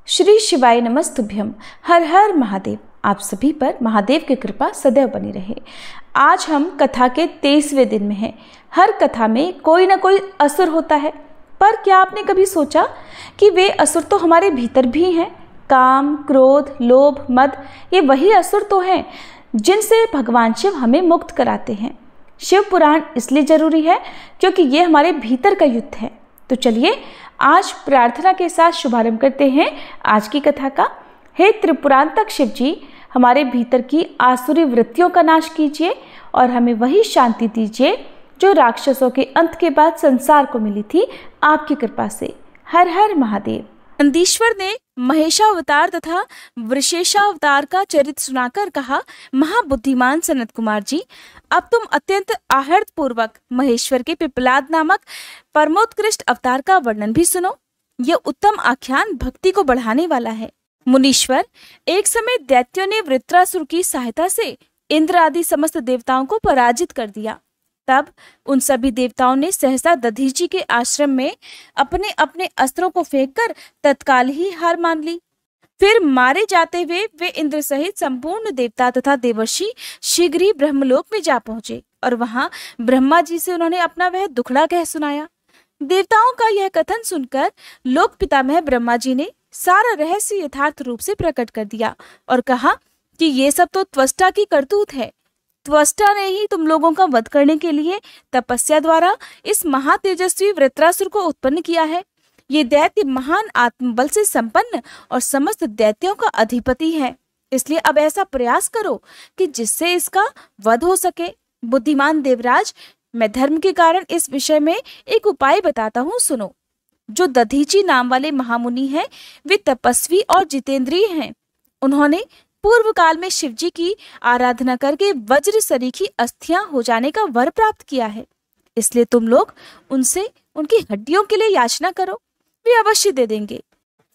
श्री शिवाय नमस्तुभ्यम। हर हर महादेव। आप सभी पर महादेव की कृपा सदैव बनी रहे। आज हम कथा के 23वें दिन में हैं। हर कथा में कोई ना कोई असुर होता है, पर क्या आपने कभी सोचा कि वे असुर तो हमारे भीतर भी हैं? काम, क्रोध, लोभ, मद, ये वही असुर तो हैं जिनसे भगवान शिव हमें मुक्त कराते हैं। शिव पुराण इसलिए जरूरी है क्योंकि ये हमारे भीतर का युद्ध है। तो चलिए आज प्रार्थना के साथ शुभारंभ करते हैं आज की कथा का। हे त्रिपुरांतक शिव जी, हमारे भीतर की आसुरी वृत्तियों का नाश कीजिए और हमें वही शांति दीजिए जो राक्षसों के अंत के बाद संसार को मिली थी आपकी कृपा से। हर हर महादेव। नंदीश्वर ने महेशावतार तथा वृषेशावतार का चरित्र सुनाकर कहा, महाबुद्धिमान सनत कुमार जी, अब तुम अत्यंत आहर्त पूर्वक महेश्वर के पिपलाद नामक परमोत्कृष्ट अवतार का वर्णन भी सुनो। यह उत्तम आख्यान भक्ति को बढ़ाने वाला है। मुनीश्वर, एक समय दैत्यों ने वृत्रासुर की सहायता से इंद्र आदि समस्त देवताओं को पराजित कर दिया। तब उन सभी देवताओं ने सहसा दधीची के आश्रम में अपने अपने अस्त्रों को फेंककर तत्काल ही हार मान ली। फिर मारे जाते हुए वे इंद्र सहित संपूर्ण देवता तथा देवर्षि शीघ्र ही ब्रह्मलोक में जा पहुंचे और वहां ब्रह्मा जी से उन्होंने अपना वह दुखड़ा कह सुनाया। देवताओं का यह कथन सुनकर लोक पितामह ब्रह्मा जी ने सारा रहस्य यथार्थ रूप से प्रकट कर दिया और कहा कि ये सब तो त्वष्टा की करतूत है। त्वष्टा ने ही तुम लोगों का वध करने के लिए तपस्या द्वारा इस महातेजस्वी वृत्रासुर को उत्पन्न किया है। ये दैत्य महान आत्मबल से संपन्न और समस्त दैत्यों का अधिपति है। इसलिए अब ऐसा प्रयास करो कि जिससे इसका वध हो सके। बुद्धिमान देवराज, मैं धर्म के कारण इस विषय में एक उपाय बताता हूँ, सुनो। जो दधीची नाम वाले महामुनि हैं, वे तपस्वी और जितेंद्रिय हैं। उन्होंने पूर्व काल में शिवजी की आराधना करके वज्र सरीखी अस्थियां हो जाने का वर प्राप्त किया है। इसलिए तुम लोग उनसे उनकी हड्डियों के लिए याचना करो, वे अवश्य दे देंगे।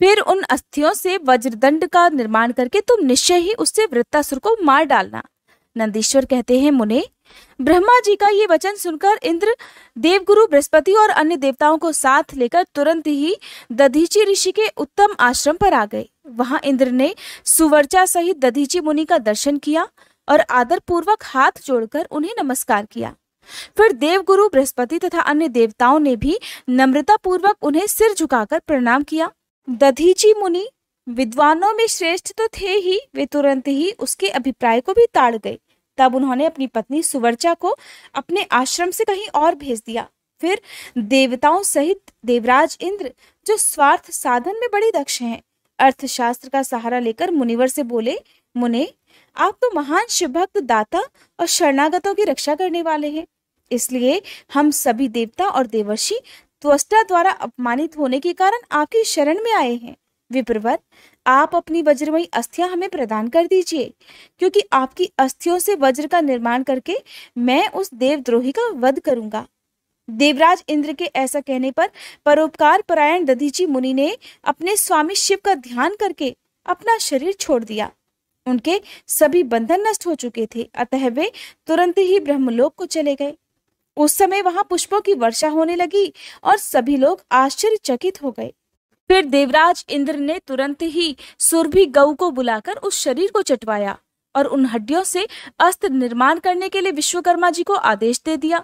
फिर उन अस्थियों से वज्रदंड का निर्माण करके तुम निश्चय ही उससे वृत्तासुर को मार डालना। नंदीश्वर कहते हैं, मुने, ब्रह्मा जी का ये वचन सुनकर इंद्र, देवगुरु बृहस्पति और अन्य देवताओं को साथ लेकर तुरंत ही दधीची ऋषि के उत्तम आश्रम पर आ गए। वहां इंद्र ने सुवर्चा सहित दधीची मुनि का दर्शन किया और आदर पूर्वक हाथ जोड़कर उन्हें नमस्कार किया। फिर देवगुरु बृहस्पति तथा अन्य देवताओं ने भी नम्रता पूर्वक उन्हें सिर झुकाकर प्रणाम किया। दधीची मुनि विद्वानों में श्रेष्ठ तो थे ही, वे तुरंत ही उसके अभिप्राय को भी ताड़ गए। तब उन्होंने अपनी पत्नी सुवर्चा को अपने आश्रम से कहीं और भेज दिया। फिर देवताओं सहित देवराज इंद्र, जो स्वार्थ साधन में बड़े दक्ष हैं, अर्थशास्त्र का सहारा लेकर मुनिवर से बोले, मुने, आप तो महान शिवभक्त, दाता और शरणागतों की रक्षा करने वाले हैं। इसलिए हम सभी देवता और देवर्षि त्वष्टा द्वारा अपमानित होने के कारण आपकी शरण में आए हैं। विप्रवर, आप अपनी वज्रमयी अस्थियां हमें प्रदान कर दीजिए, क्योंकि आपकी अस्थियों से वज्र का निर्माण करके मैं उस देवद्रोही का वध करूंगा। देवराज इंद्र के ऐसा कहने पर परोपकार परायण दधीची मुनि ने अपने स्वामी शिव का ध्यान करके अपना शरीर छोड़ दिया। उनके सभी बंधन नष्ट हो चुके थे, अतः वे तुरंत ही ब्रह्मलोक को चले गए। उस समय वहां पुष्पों की वर्षा होने लगी और सभी लोग आश्चर्यचकित हो गए। फिर देवराज इंद्र ने तुरंत ही सुरभि गऊ को बुलाकर उस शरीर को चटवाया और उन हड्डियों से अस्त्र निर्माण करने के लिए विश्वकर्मा जी को आदेश दे दिया।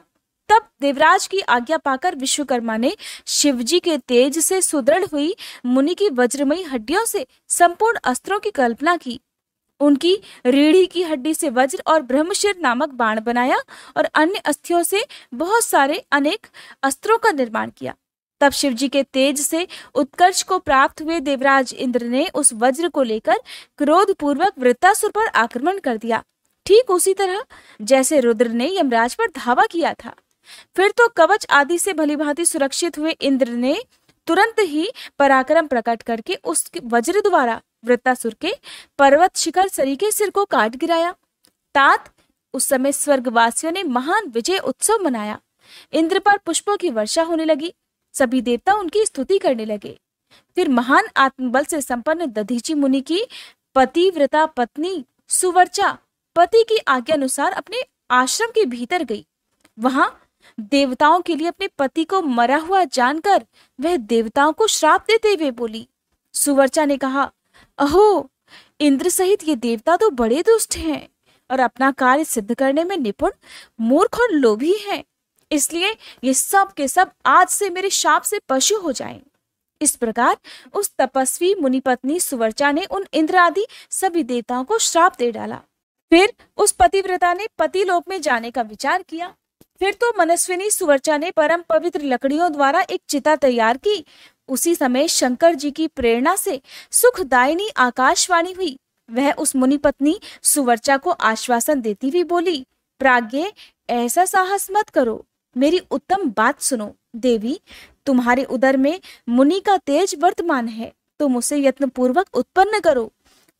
तब देवराज की आज्ञा पाकर विश्वकर्मा ने शिवजी के तेज से सुदृढ़ हुई मुनि की वज्रमयी हड्डियों से संपूर्ण अस्त्रों की कल्पना की। उनकी रीढ़ी की हड्डी से वज्र और ब्रह्मशिर नामक बाण बनाया और अन्य अस्थियों से बहुत सारे अनेक अस्त्रों का निर्माण किया। तब शिवजी के तेज से उत्कर्ष को प्राप्त हुए देवराज इंद्र ने उस वज्र को लेकर क्रोध पूर्वक वृत्तासुर पर आक्रमण कर दिया, ठीक उसी तरह जैसे रुद्र ने यमराज पर धावा किया था। फिर तो कवच आदि से भलीभांति सुरक्षित हुए इंद्र ने तुरंत ही पराक्रम प्रकट करके उस वज्र द्वारा वृत्तासुर के पर्वत शिखर सरी के सिर को काट गिराया। तात उस समय स्वर्गवासियों ने महान विजय उत्सव मनाया। इंद्र पर पुष्पों की वर्षा होने लगी, सभी देवता उनकी स्तुति करने लगे। फिर महान आत्मबल से संपन्न दधीची मुनि की पतिव्रता पत्नी सुवर्चा पति की आज्ञा अनुसार अपने आश्रम के भीतर गई। वहां देवताओं के लिए अपने पति को मरा हुआ जानकर वह देवताओं को श्राप देते हुए बोली, सुवर्चा ने कहा, अहो, इंद्र सहित ये देवता तो बड़े दुष्ट हैं और अपना कार्य सिद्ध करने में निपुण, मूर्ख और लोभी हैं। इसलिए ये सब के सब आज से मेरे शाप से पशु हो जाएं। इस प्रकार उस तपस्वी मुनिपत्नी सुवर्चा ने उन इंद्र आदि सभी देवताओं को श्राप दे डाला। फिर उस पतिव्रता ने पतिलोक में जाने का विचार किया। फिर तो मनस्विनी सुवर्चा ने परम पवित्र लकड़ियों द्वारा एक चिता तैयार की। उसी समय शंकर जी की प्रेरणा से सुखदायिनी आकाशवाणी हुई। वह उस मुनिपत्नी सुवर्चा को आश्वासन देती हुई बोली, प्राज्ञ, ऐसा साहस मत करो, मेरी उत्तम बात सुनो। देवी, तुम्हारे उदर में मुनि का तेज वर्तमान है, तुम उसे यत्न पूर्वक उत्पन्न करो।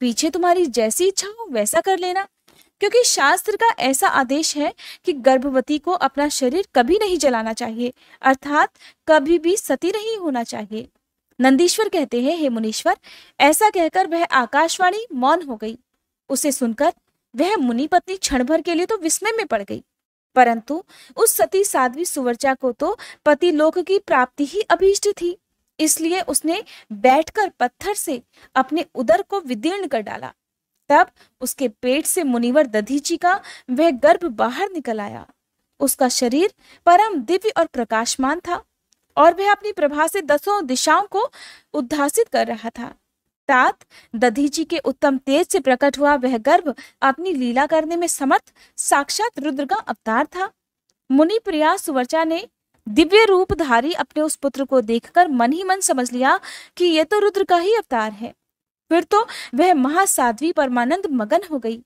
पीछे तुम्हारी जैसी इच्छा हो वैसा कर लेना, क्योंकि शास्त्र का ऐसा आदेश है कि गर्भवती को अपना शरीर कभी नहीं जलाना चाहिए, अर्थात कभी भी सती नहीं होना चाहिए। नंदीश्वर कहते हैं, हे मुनीश्वर, ऐसा कहकर वह आकाशवाणी मौन हो गई। उसे सुनकर वह मुनि पत्नी क्षण भर के लिए तो विस्मय में पड़ गई, परंतु उस सती साध्वी सुवर्चा को तो पति लोक की प्राप्ति ही अभीष्ट थी। इसलिए उसने बैठकर पत्थर से अपने उदर को विदीर्ण कर डाला। तब उसके पेट से मुनिवर दधीची का वह गर्भ बाहर निकल आया। उसका शरीर परम दिव्य और प्रकाशमान था और वह अपनी प्रभा से 10 दिशाओं को उद्भासित कर रहा था। तात दधीची के उत्तम तेज से प्रकट हुआ वह गर्भ अपनी लीला करने में समर्थ साक्षात रुद्र का अवतार था। मुनि प्रिया सुवर्चा ने दिव्य रूपधारी अपने उस पुत्र को देखकर मन ही मन समझ लिया कि यह तो रुद्र का ही अवतार है। फिर तो वह महासाध्वी परमानंद मगन हो गई।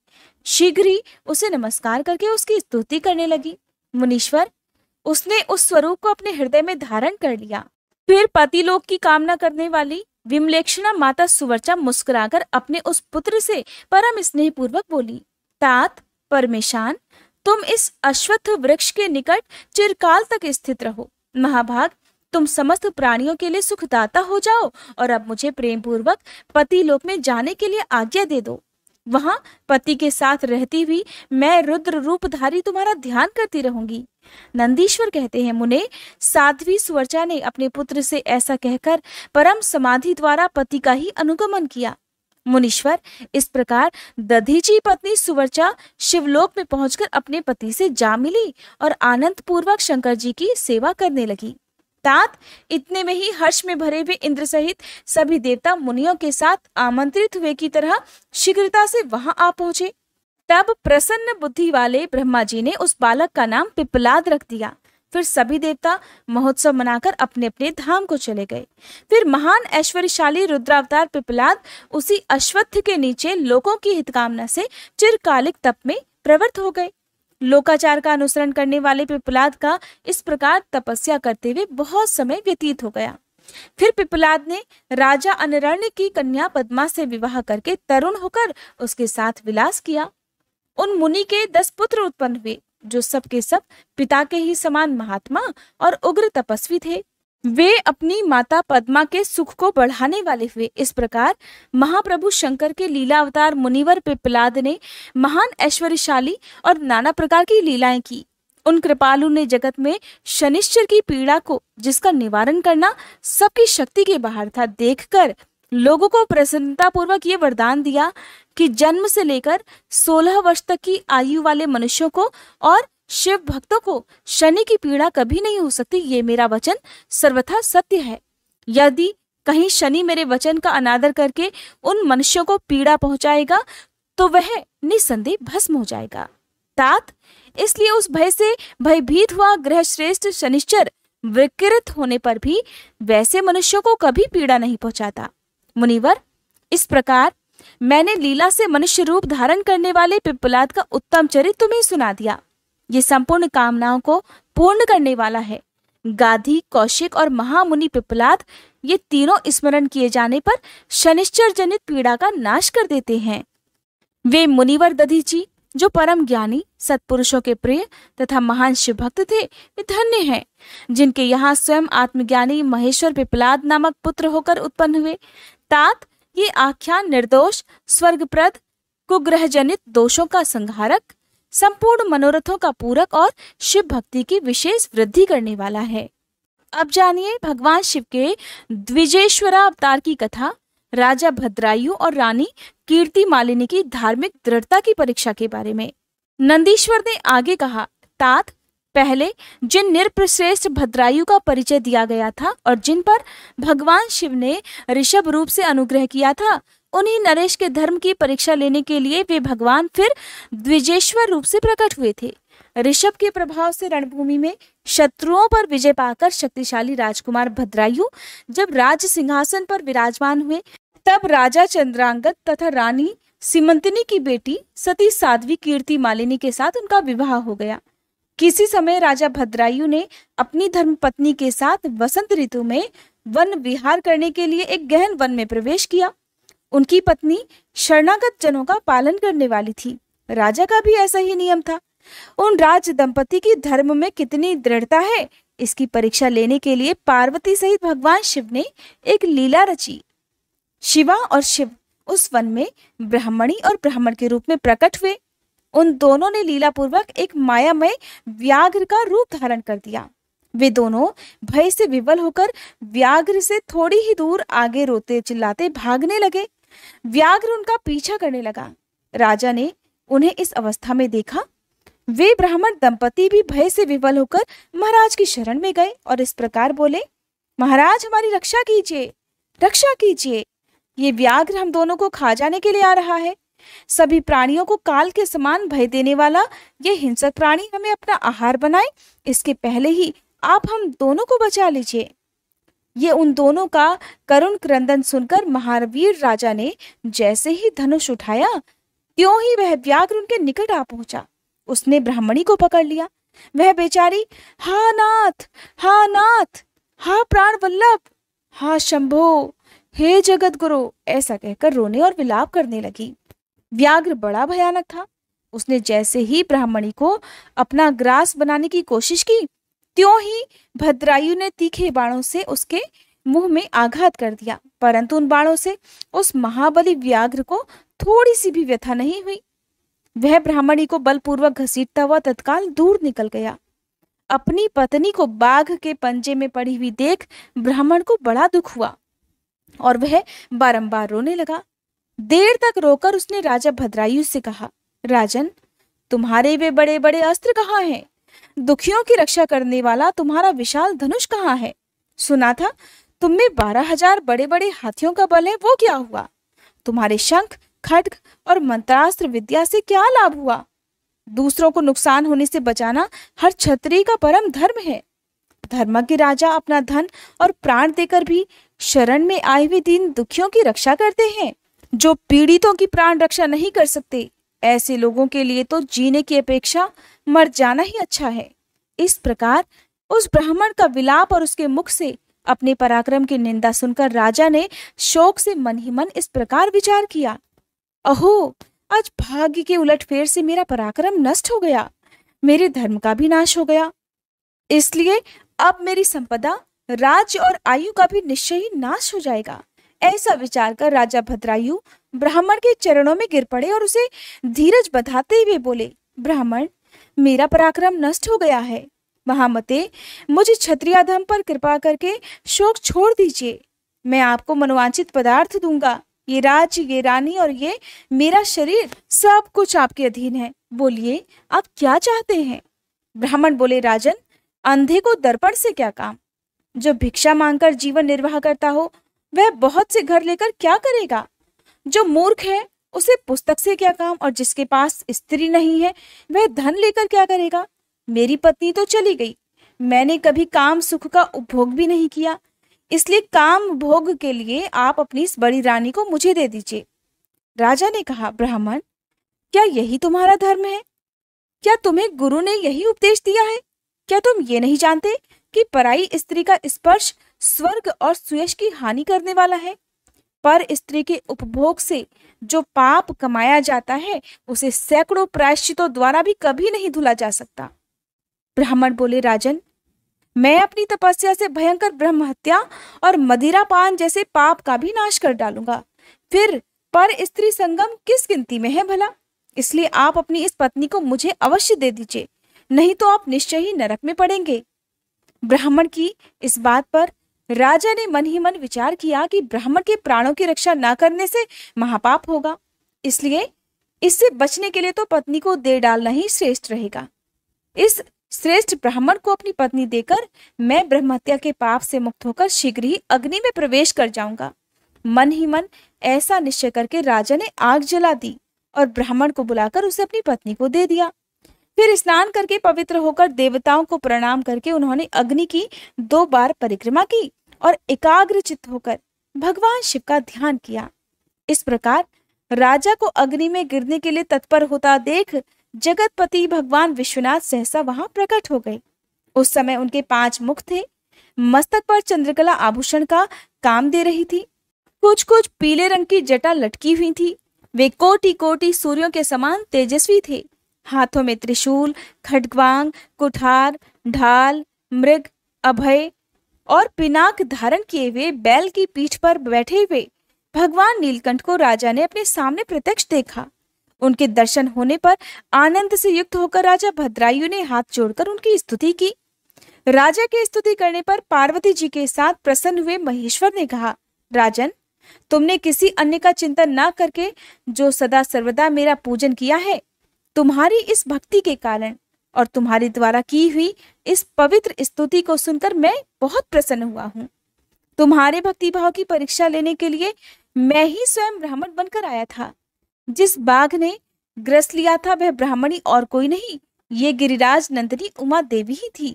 शीघ्र ही उसे नमस्कार करके उसकी स्तुति करने लगी। मुनीश्वर, उसने उस स्वरूप को अपने हृदय में धारण कर लिया। फिर पतिलोक की कामना करने वाली विमलेक्षणा माता सुवर्चा मुस्कुराकर अपने उस पुत्र से परम स्नेह पूर्वक बोली, तात परमेशान, तुम इस अश्वत्थ वृक्ष के निकट चिरकाल तक स्थित रहो। महाभाग, तुम समस्त प्राणियों के लिए सुखदाता हो जाओ और अब मुझे प्रेम पूर्वक पति लोक में जाने के लिए आज्ञा दे दो। वहां पति के साथ रहती हुई मैं रुद्र रूपधारी तुम्हारा ध्यान करती रहूंगी। नंदीश्वर कहते हैं, मुने, साध्वी सुवर्चा ने अपने पुत्र से ऐसा कहकर परम समाधि द्वारा पति का ही अनुगमन किया। मुनीश्वर, इस प्रकार दधीची पत्नी सुवर्चा शिवलोक में पहुंचकर अपने पति से जा मिली और आनंद पूर्वक शंकर जी की सेवा करने लगी। तात इतने में ही हर्ष में भरे हुए इंद्र सहित सभी देवता मुनियों के साथ आमंत्रित हुए की तरह शीघ्रता से वहां आ पहुंचे। तब प्रसन्न बुद्धि वाले ब्रह्मा जी ने उस बालक का नाम पिप्पलाद रख दिया। फिर सभी देवता महोत्सव मनाकर अपने अपने धाम को चले गए। फिर महान ऐश्वर्यशाली रुद्रावतार पिप्पलाद उसी अश्वत्थ के नीचे लोगों की हितकामना से चिरकालिक तप में प्रवृत्त हो गए। लोकाचार का अनुसरण करने वाले पिप्पलाद का इस प्रकार तपस्या करते हुए बहुत समय व्यतीत हो गया। फिर पिप्पलाद ने राजा अनरण्य की कन्या पद्मा से विवाह करके तरुण होकर उसके साथ विलास किया। उन मुनि के 10 पुत्र उत्पन्न हुए, जो सब के सब पिता के ही समान महात्मा और उग्र तपस्वी थे। वे अपनी माता पद्मा के सुख को बढ़ाने वाले हुए। इस प्रकार महाप्रभु शंकर के लीला अवतार मुनिवर पिप्पलाद ने महान ऐश्वर्यशाली और नाना प्रकार की लीलाएं की। उन कृपालु ने जगत में शनिश्चर की पीड़ा को, जिसका निवारण करना सबकी शक्ति के बाहर था, देखकर लोगों को प्रसन्नता पूर्वक ये वरदान दिया कि जन्म से लेकर 16 वर्ष तक की आयु वाले मनुष्यों को और शिव भक्तों को शनि की पीड़ा कभी नहीं हो सकती। ये मेरा वचन सर्वथा सत्य है। यदि कहीं शनि मेरे वचन का अनादर करके उन मनुष्यों को पीड़ा पहुंचाएगा तो वह निसंदेह भस्म हो जाएगा। तात इसलिए उस भय से भयभीत हुआ ग्रह श्रेष्ठ शनिश्चर विकृत होने पर भी वैसे मनुष्यों को कभी पीड़ा नहीं पहुंचाता। मुनिवर, इस प्रकार मैंने लीला से मनुष्य रूप धारण करने वाले पिप्पलाद का उत्तम चरित्र तुम्हें सुना दिया। ये संपूर्ण कामनाओं को पूर्ण करने वाला है। गाधी, कौशिक और महामुनि पिप्पलाद, ये तीनों स्मरण किए जाने पर शनिश्चर जनित पीड़ा का नाश कर देते हैं। वे मुनिवर दधीची, जो परम ज्ञानी, सत्पुरुषों के प्रिय तथा महान शिव भक्त थे, वे धन्य हैं, जिनके यहाँ स्वयं आत्मज्ञानी महेश्वर पिप्पलाद नामक पुत्र होकर उत्पन्न हुए। तात ये आख्यान निर्दोष, स्वर्गप्रद, कुग्रह जनित दोषों का संहारक, संपूर्ण मनोरथों का पूरक और शिव भक्ति की विशेष वृद्धि करने वाला है। अब जानिए भगवान शिव के द्विजेश्वरा अवतार की कथा राजा भद्रायु और रानी कीर्ति मालिनी की धार्मिक दृढ़ता की परीक्षा के बारे में। नंदीश्वर ने आगे कहा, तात, पहले जिन नृपश्रेष्ठ भद्रायु का परिचय दिया गया था और जिन पर भगवान शिव ने ऋषभ रूप से अनुग्रह किया था, उन्हीं नरेश के धर्म की परीक्षा लेने के लिए वे भगवान फिर द्विजेश्वर रूप से प्रकट हुए थे। ऋषभ के प्रभाव से रणभूमि में शत्रुओं पर विजय पाकर शक्तिशाली राजकुमार भद्रायु जब राज सिंहासन पर विराजमान हुए, तब राजा चंद्रांगद तथा रानी सीमंतिनी की बेटी सती साध्वी कीर्ति मालिनी के साथ उनका विवाह हो गया। किसी समय राजा भद्रायु ने अपनी धर्मपत्नी के साथ वसंत ऋतु में वन विहार करने के लिए एक गहन वन में प्रवेश किया। उनकी पत्नी शरणागत जनों का पालन करने वाली थी। राजा का भी ऐसा ही नियम था। उन राज दंपति की धर्म में कितनी दृढ़ता है, इसकी परीक्षा लेने के लिए पार्वती सहित भगवान शिव ने एक लीला रची। शिवा और शिव उस वन में ब्राह्मणी और ब्राह्मण के रूप में प्रकट हुए। उन दोनों ने लीला पूर्वक एक मायामय व्याघ्र का रूप धारण कर दिया। वे दोनों भय से विवल होकर व्याघ्र से थोड़ी ही दूर आगे रोते चिल्लाते भागने लगे। व्याघ्र उनका पीछा करने लगा। राजा ने उन्हें इस अवस्था में देखा। वे ब्राह्मण दंपति भी भय से विवल होकर महाराज की शरण में गए और इस प्रकार बोले, महाराज, हमारी रक्षा कीजिए, रक्षा कीजिए। ये व्याघ्र हम दोनों को खा जाने के लिए आ रहा है। सभी प्राणियों को काल के समान भय देने वाला ये हिंसक प्राणी हमें अपना आहार बनाए, इसके पहले ही आप हम दोनों को बचा लीजिए। ये उन दोनों का करुण क्रंदन सुनकर महावीर राजा ने जैसे ही धनुष उठाया, त्यों ही वह व्याघ्र उनके निकट आ पहुंचा। उसने ब्राह्मणी को पकड़ लिया। वह बेचारी हा नाथ, हा नाथ, हा प्राण वल्लभ, हा शंभो, हे जगत गुरु, ऐसा कहकर रोने और विलाप करने लगी। व्याघ्र बड़ा भयानक था। उसने जैसे ही ब्राह्मणी को अपना ग्रास बनाने की कोशिश की, त्यों ही भद्रायु ने तीखे बाणों से उसके मुंह में आघात कर दिया, परंतु उन बाणों से उस महाबली व्याघ्र को थोड़ी सी भी व्यथा नहीं हुई। वह ब्राह्मणी को बलपूर्वक घसीटता हुआ तत्काल दूर निकल गया। अपनी पत्नी को बाघ के पंजे में पड़ी हुई देख ब्राह्मण को बड़ा दुख हुआ और वह बारंबार रोने लगा। देर तक रोकर उसने राजा भद्रायु से कहा, राजन, तुम्हारे वे बड़े बड़े अस्त्र कहाँ हैं? दुखियों की रक्षा करने वाला तुम्हारा विशाल धनुष कहाँ है? सुना था तुम में 12,000 बड़े बड़े हाथियों का बल है, वो क्या हुआ? तुम्हारे शंख, खड्ग और मंत्रास्त्र विद्या से क्या लाभ हुआ? दूसरों को नुकसान होने से बचाना हर क्षत्रिय का परम धर्म है। धर्मज्ञ राजा अपना धन और प्राण देकर भी शरण में आए हुए दीन दुखियों की रक्षा करते हैं। जो पीड़ितों की प्राण रक्षा नहीं कर सकते, ऐसे लोगों के लिए तो जीने की अपेक्षा मर जाना ही अच्छा है। इस प्रकार उस ब्राह्मण का विलाप और उसके मुख से अपने पराक्रम की निंदा सुनकर राजा ने शोक से मन ही मन इस प्रकार विचार किया, अहो, आज भाग्य के उलटफेर से मेरा पराक्रम नष्ट हो गया, मेरे धर्म का भी नाश हो गया। इसलिए अब मेरी संपदा, राज्य और आयु का भी निश्चय ही नाश हो जाएगा। ऐसा विचार कर राजा भद्रायु ब्राह्मण के चरणों में गिर पड़े और उसे धीरज बधाते हुए बोले, ब्राह्मण, मेरा पराक्रम नष्ट हो गया है। महामते, मुझे क्षत्रिय धर्म पर कृपा करके शोक छोड़ दीजिए। मैं आपको मनोवांछित पदार्थ दूंगा। ये राज्य, ये रानी और ये मेरा शरीर, सब कुछ आपके अधीन है। बोलिए, आप क्या चाहते हैं? ब्राह्मण बोले, राजन, अंधे को दर्पण से क्या काम? जो भिक्षा मांगकर जीवन निर्वाह करता हो, वह बहुत से घर लेकर क्या करेगा? जो मूर्ख है, उसे पुस्तक से क्या काम? और जिसके पास स्त्री नहीं है, वह धन लेकर क्या करेगा? मेरी पत्नी तो चली गई, मैंने कभी काम सुख का उपभोग भी नहीं किया, इसलिए काम भोग के लिए आप अपनी इस बड़ी रानी को मुझे दे दीजिए। राजा ने कहा, ब्राह्मण, क्या यही तुम्हारा धर्म है? क्या तुम्हें गुरु ने यही उपदेश दिया है? क्या तुम ये नहीं जानते कि पराई स्त्री का स्पर्श स्वर्ग और सुयश की हानि करने वाला है? पर स्त्री के उपभोग से जो पाप कमाया जाता है, उसे सैकड़ों प्रायश्चितों द्वारा भी कभी नहीं धुला जा सकता। ब्राह्मण बोले, राजन, मैं अपनी तपस्या से भयंकर ब्रह्म हत्या और मदिरा पान जैसे पाप का भी नाश कर डालूंगा। फिर पर स्त्री संगम किस गिनती में है भला? इसलिए आप अपनी इस पत्नी को मुझे अवश्य दे दीजिए, नहीं तो आप निश्चय ही नरक में पड़ेंगे। ब्राह्मण की इस बात पर राजा ने मन ही मन विचार किया कि ब्राह्मण के प्राणों की रक्षा न करने से महापाप होगा, इसलिए इससे बचने के लिए तो पत्नी को दे डालना ही श्रेष्ठ रहेगा। इस श्रेष्ठ ब्राह्मण को अपनी पत्नी देकर मैं ब्रह्महत्या के पाप से मुक्त होकर शीघ्र ही अग्नि में प्रवेश कर जाऊंगा। मन ही मन ऐसा निश्चय करके राजा ने आग जला दी और ब्राह्मण को बुलाकर उसे अपनी पत्नी को दे दिया। फिर स्नान करके पवित्र होकर देवताओं को प्रणाम करके उन्होंने अग्नि की 2 बार परिक्रमा की और एकाग्र चित्त होकर भगवान शिव का ध्यान किया। इस प्रकार राजा को अग्नि में गिरने के लिए तत्पर होता देख जगतपति भगवान विश्वनाथ सहसा वहां प्रकट हो गए। उस समय उनके 5 मुख थे। मस्तक पर चंद्रकला आभूषण का काम दे रही थी। कुछ कुछ पीले रंग की जटा लटकी हुई थी। वे कोटि कोटि सूर्यों के समान तेजस्वी थे। हाथों में त्रिशूल, खड्गवांग, कुठार, ढाल, मृग, अभय और पिनाक धारण किए हुए बैल की पीठ पर बैठे हुए भगवान नीलकंठ को राजा ने अपने सामने प्रत्यक्ष देखा। उनके दर्शन होने पर आनंद से युक्त होकर राजा भद्रायु ने हाथ जोड़कर उनकी स्तुति की। राजा की स्तुति करने पर पार्वती जी के साथ प्रसन्न हुए महेश्वर ने कहा, राजन, तुमने किसी अन्य का चिंतन न करके जो सदा सर्वदा मेरा पूजन किया है, तुम्हारी इस भक्ति के कारण और तुम्हारे द्वारा की हुई इस पवित्र स्तुति को सुनकर मैं बहुत प्रसन्न हुआ हूँ। तुम्हारे भक्ति भाव की परीक्षा लेने के लिए मैं ही स्वयं ब्राह्मण बनकर आया था। जिस बाघ ने ग्रस लिया था वह ब्राह्मणी और कोई नहीं, ये गिरिराज नंदिनी उमा देवी ही थी।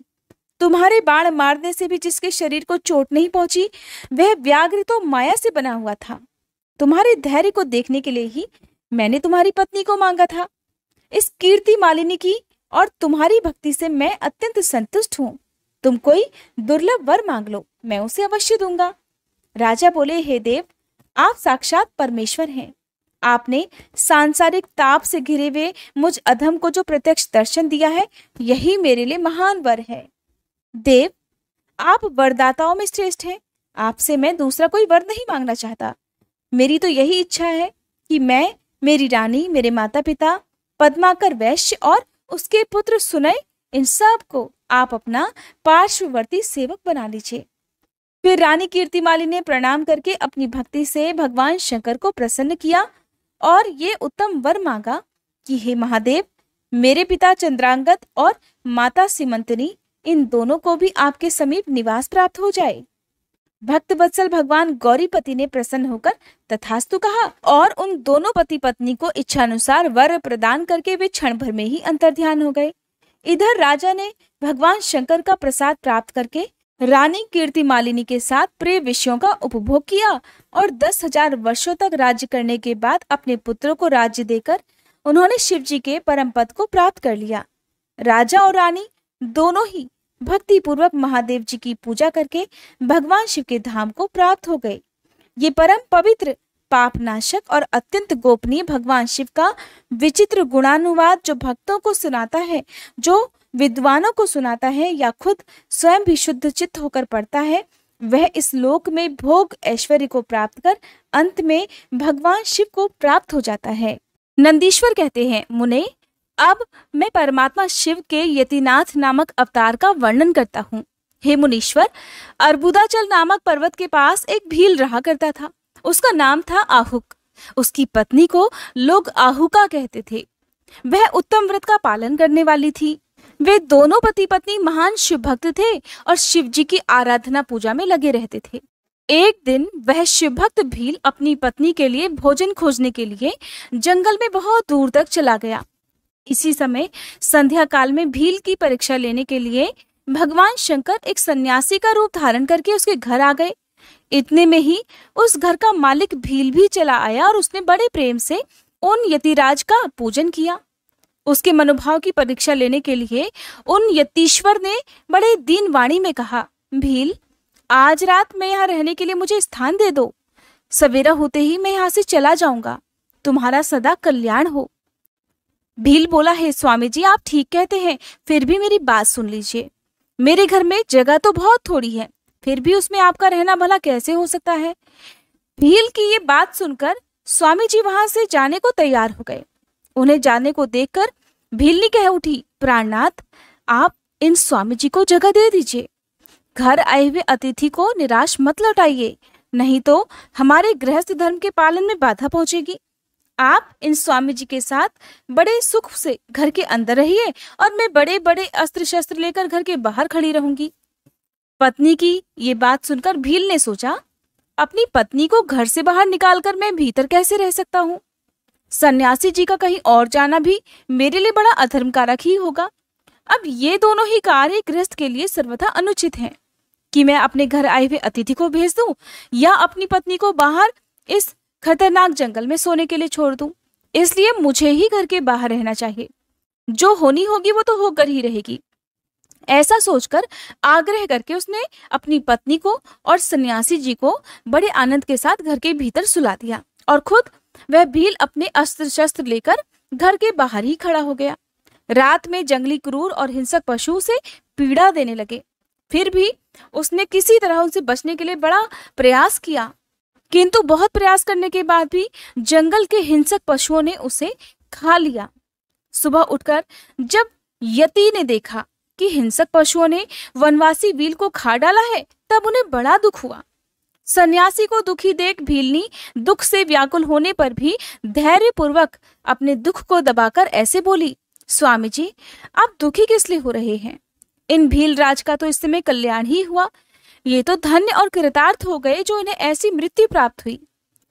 तुम्हारे बाण मारने से भी जिसके शरीर को चोट नहीं पहुंची वह व्याघ्र तो माया से बना हुआ था। तुम्हारे धैर्य को देखने के लिए ही मैंने तुम्हारी पत्नी को मांगा था। इस कीर्ति मालिनी की और तुम्हारी भक्ति से मैं अत्यंत संतुष्ट हूँ। तुम कोई दुर्लभ वर मांग लो, मैं उसे अवश्य दूंगा। राजा बोले, हे देव, आप साक्षात परमेश्वर हैं। आपने सांसारिक ताप से घिरे हुए मुझ अधम को जो प्रत्यक्ष दर्शन दिया है, यही मेरे लिए महान वर है। देव, आप वरदाताओं में श्रेष्ठ हैं। आपसे मैं दूसरा कोई वर नहीं मांगना चाहता। मेरी तो यही इच्छा है कि मैं, मेरी रानी, मेरे माता पिता, पद्माकर वैश्य और उसके पुत्र सुनय, इन सब को आप अपना पार्श्ववर्ती सेवक बना लीजिए। फिर रानी कीर्तिमाली ने प्रणाम करके अपनी भक्ति से भगवान शंकर को प्रसन्न किया और ये उत्तम वर मांगा कि हे महादेव, मेरे पिता चंद्रांगत और माता सीमंतनी, इन दोनों को भी आपके समीप निवास प्राप्त हो जाए। भक्त वत्सल भगवान गौरीपति ने प्रसन्न होकर तथास्तु कहा और उन दोनों पति पत्नी को इच्छानुसार वर प्रदान करके वे क्षण भर में ही अंतर्ध्यान हो गए। इधर राजा ने भगवान शंकर का प्रसाद प्राप्त करके रानी कीर्तिमालिनी के साथ प्रिय विषयों का उपभोग किया और 10,000 वर्षों तक राज्य करने के बाद अपने पुत्रों को राज्य देकर उन्होंने शिव जी के परम पद को प्राप्त कर लिया। राजा और रानी दोनों ही भक्ति पूर्वक महादेव जी की पूजा करके भगवान शिव के धाम को प्राप्त हो गए। ये परम पवित्र, पापनाशक और अत्यंत गोपनीय भगवान शिव का विचित्र गुणानुवाद जो भक्तों को सुनाता है, जो विद्वानों को सुनाता है या खुद स्वयं भी शुद्ध चित्त होकर पढ़ता है, वह इस लोक में भोग ऐश्वर्य को प्राप्त कर अंत में भगवान शिव को प्राप्त हो जाता है। नंदीश्वर कहते हैं, मुने, अब मैं परमात्मा शिव के यतिनाथ नामक अवतार का वर्णन करता हूँ। हे मुनीश्वर, अर्बुदाचल नामक पर्वत के पास एक भील रहा करता था। उसका नाम था आहुक। उसकी पत्नी को लोग आहुका कहते थे। वह उत्तम व्रत का पालन करने वाली थी। वे दोनों पति पत्नी महान शिव भक्त थे और शिव जी की आराधना पूजा में लगे रहते थे। एक दिन वह शिव भक्त भील अपनी पत्नी के लिए भोजन खोजने के लिए जंगल में बहुत दूर तक चला गया। इसी समय संध्या काल में भील की परीक्षा लेने के लिए भगवान शंकर एक सन्यासी का रूप धारण करके उसके घर आ गए। इतने में ही उस घर का मालिक भील भी चला आया और उसने बड़े प्रेम से उन यतिराज का पूजन किया। उसके मनोभाव की परीक्षा लेने के लिए उन यतीश्वर ने बड़े दीन वाणी में कहा, भील, आज रात में यहाँ रहने के लिए मुझे स्थान दे दो। सवेरा होते ही मैं यहाँ से चला जाऊंगा। तुम्हारा सदा कल्याण हो। भील बोला, हे स्वामी जी, आप ठीक कहते हैं, फिर भी मेरी बात सुन लीजिए। मेरे घर में जगह तो बहुत थोड़ी है, फिर भी उसमें आपका रहना भला कैसे हो सकता है। भील की ये बात सुनकर स्वामी जी वहां से जाने को तैयार हो गए। उन्हें जाने को देखकर भील ने कह उठी, प्राणनाथ, आप इन स्वामी जी को जगह दे दीजिए। घर आए हुए अतिथि को निराश मत लौटाइए, नहीं तो हमारे गृहस्थ धर्म के पालन में बाधा पहुंचेगी। आप इन स्वामी जी के साथ बड़े सुख से घर के अंदर रहिए और मैं बड़े बड़े अस्त्र शस्त्र लेकर घर के बाहर खड़ी रहूंगी। पत्नी की ये बात सुनकर भील ने सोचा, अपनी पत्नी को घर से बाहर निकालकर मैं भीतर कैसे रह सकता हूँ। सन्यासी जी का कहीं और जाना भी मेरे लिए बड़ा अधर्म कारक ही होगा। अब ये दोनों ही कार्य गृहस्थ के लिए सर्वथा अनुचित हैं कि मैं अपने घर आए हुए अतिथि को भेज दूं या अपनी पत्नी को बाहर इस खतरनाक जंगल में सोने के लिए छोड़ दूं। इसलिए मुझे ही घर के बाहर रहना चाहिए। जो होनी होगी वो तो होकर ही रहेगी। ऐसा सोचकर आग्रह करके उसने अपनी पत्नी को और सन्यासी जी को बड़े आनंद के साथ घर के भीतर सुला दिया और खुद वह भील अपने अस्त्र शस्त्र लेकर घर के बाहर ही खड़ा हो गया। रात में जंगली क्रूर और हिंसक पशु से पीड़ा देने लगे। फिर भी उसने किसी तरह उनसे बचने के लिए बड़ा प्रयास किया, किंतु बहुत प्रयास करने के बाद भी जंगल के हिंसक पशुओं ने उसे खा लिया। सुबह उठकर जब यति ने देखा कि हिंसक पशुओं ने वनवासी भील को खा डाला है, तब उन्हें बड़ा दुख हुआ। सन्यासी को दुखी देख भीलनी दुख से व्याकुल होने पर भी धैर्य पूर्वक अपने दुख को दबाकर ऐसे बोली, स्वामी जी, आप दुखी किस लिए हो रहे हैं? इन भील राज का तो इस समय कल्याण ही हुआ। ये तो धन्य और कृतार्थ हो गए जो इन्हें ऐसी मृत्यु प्राप्त हुई।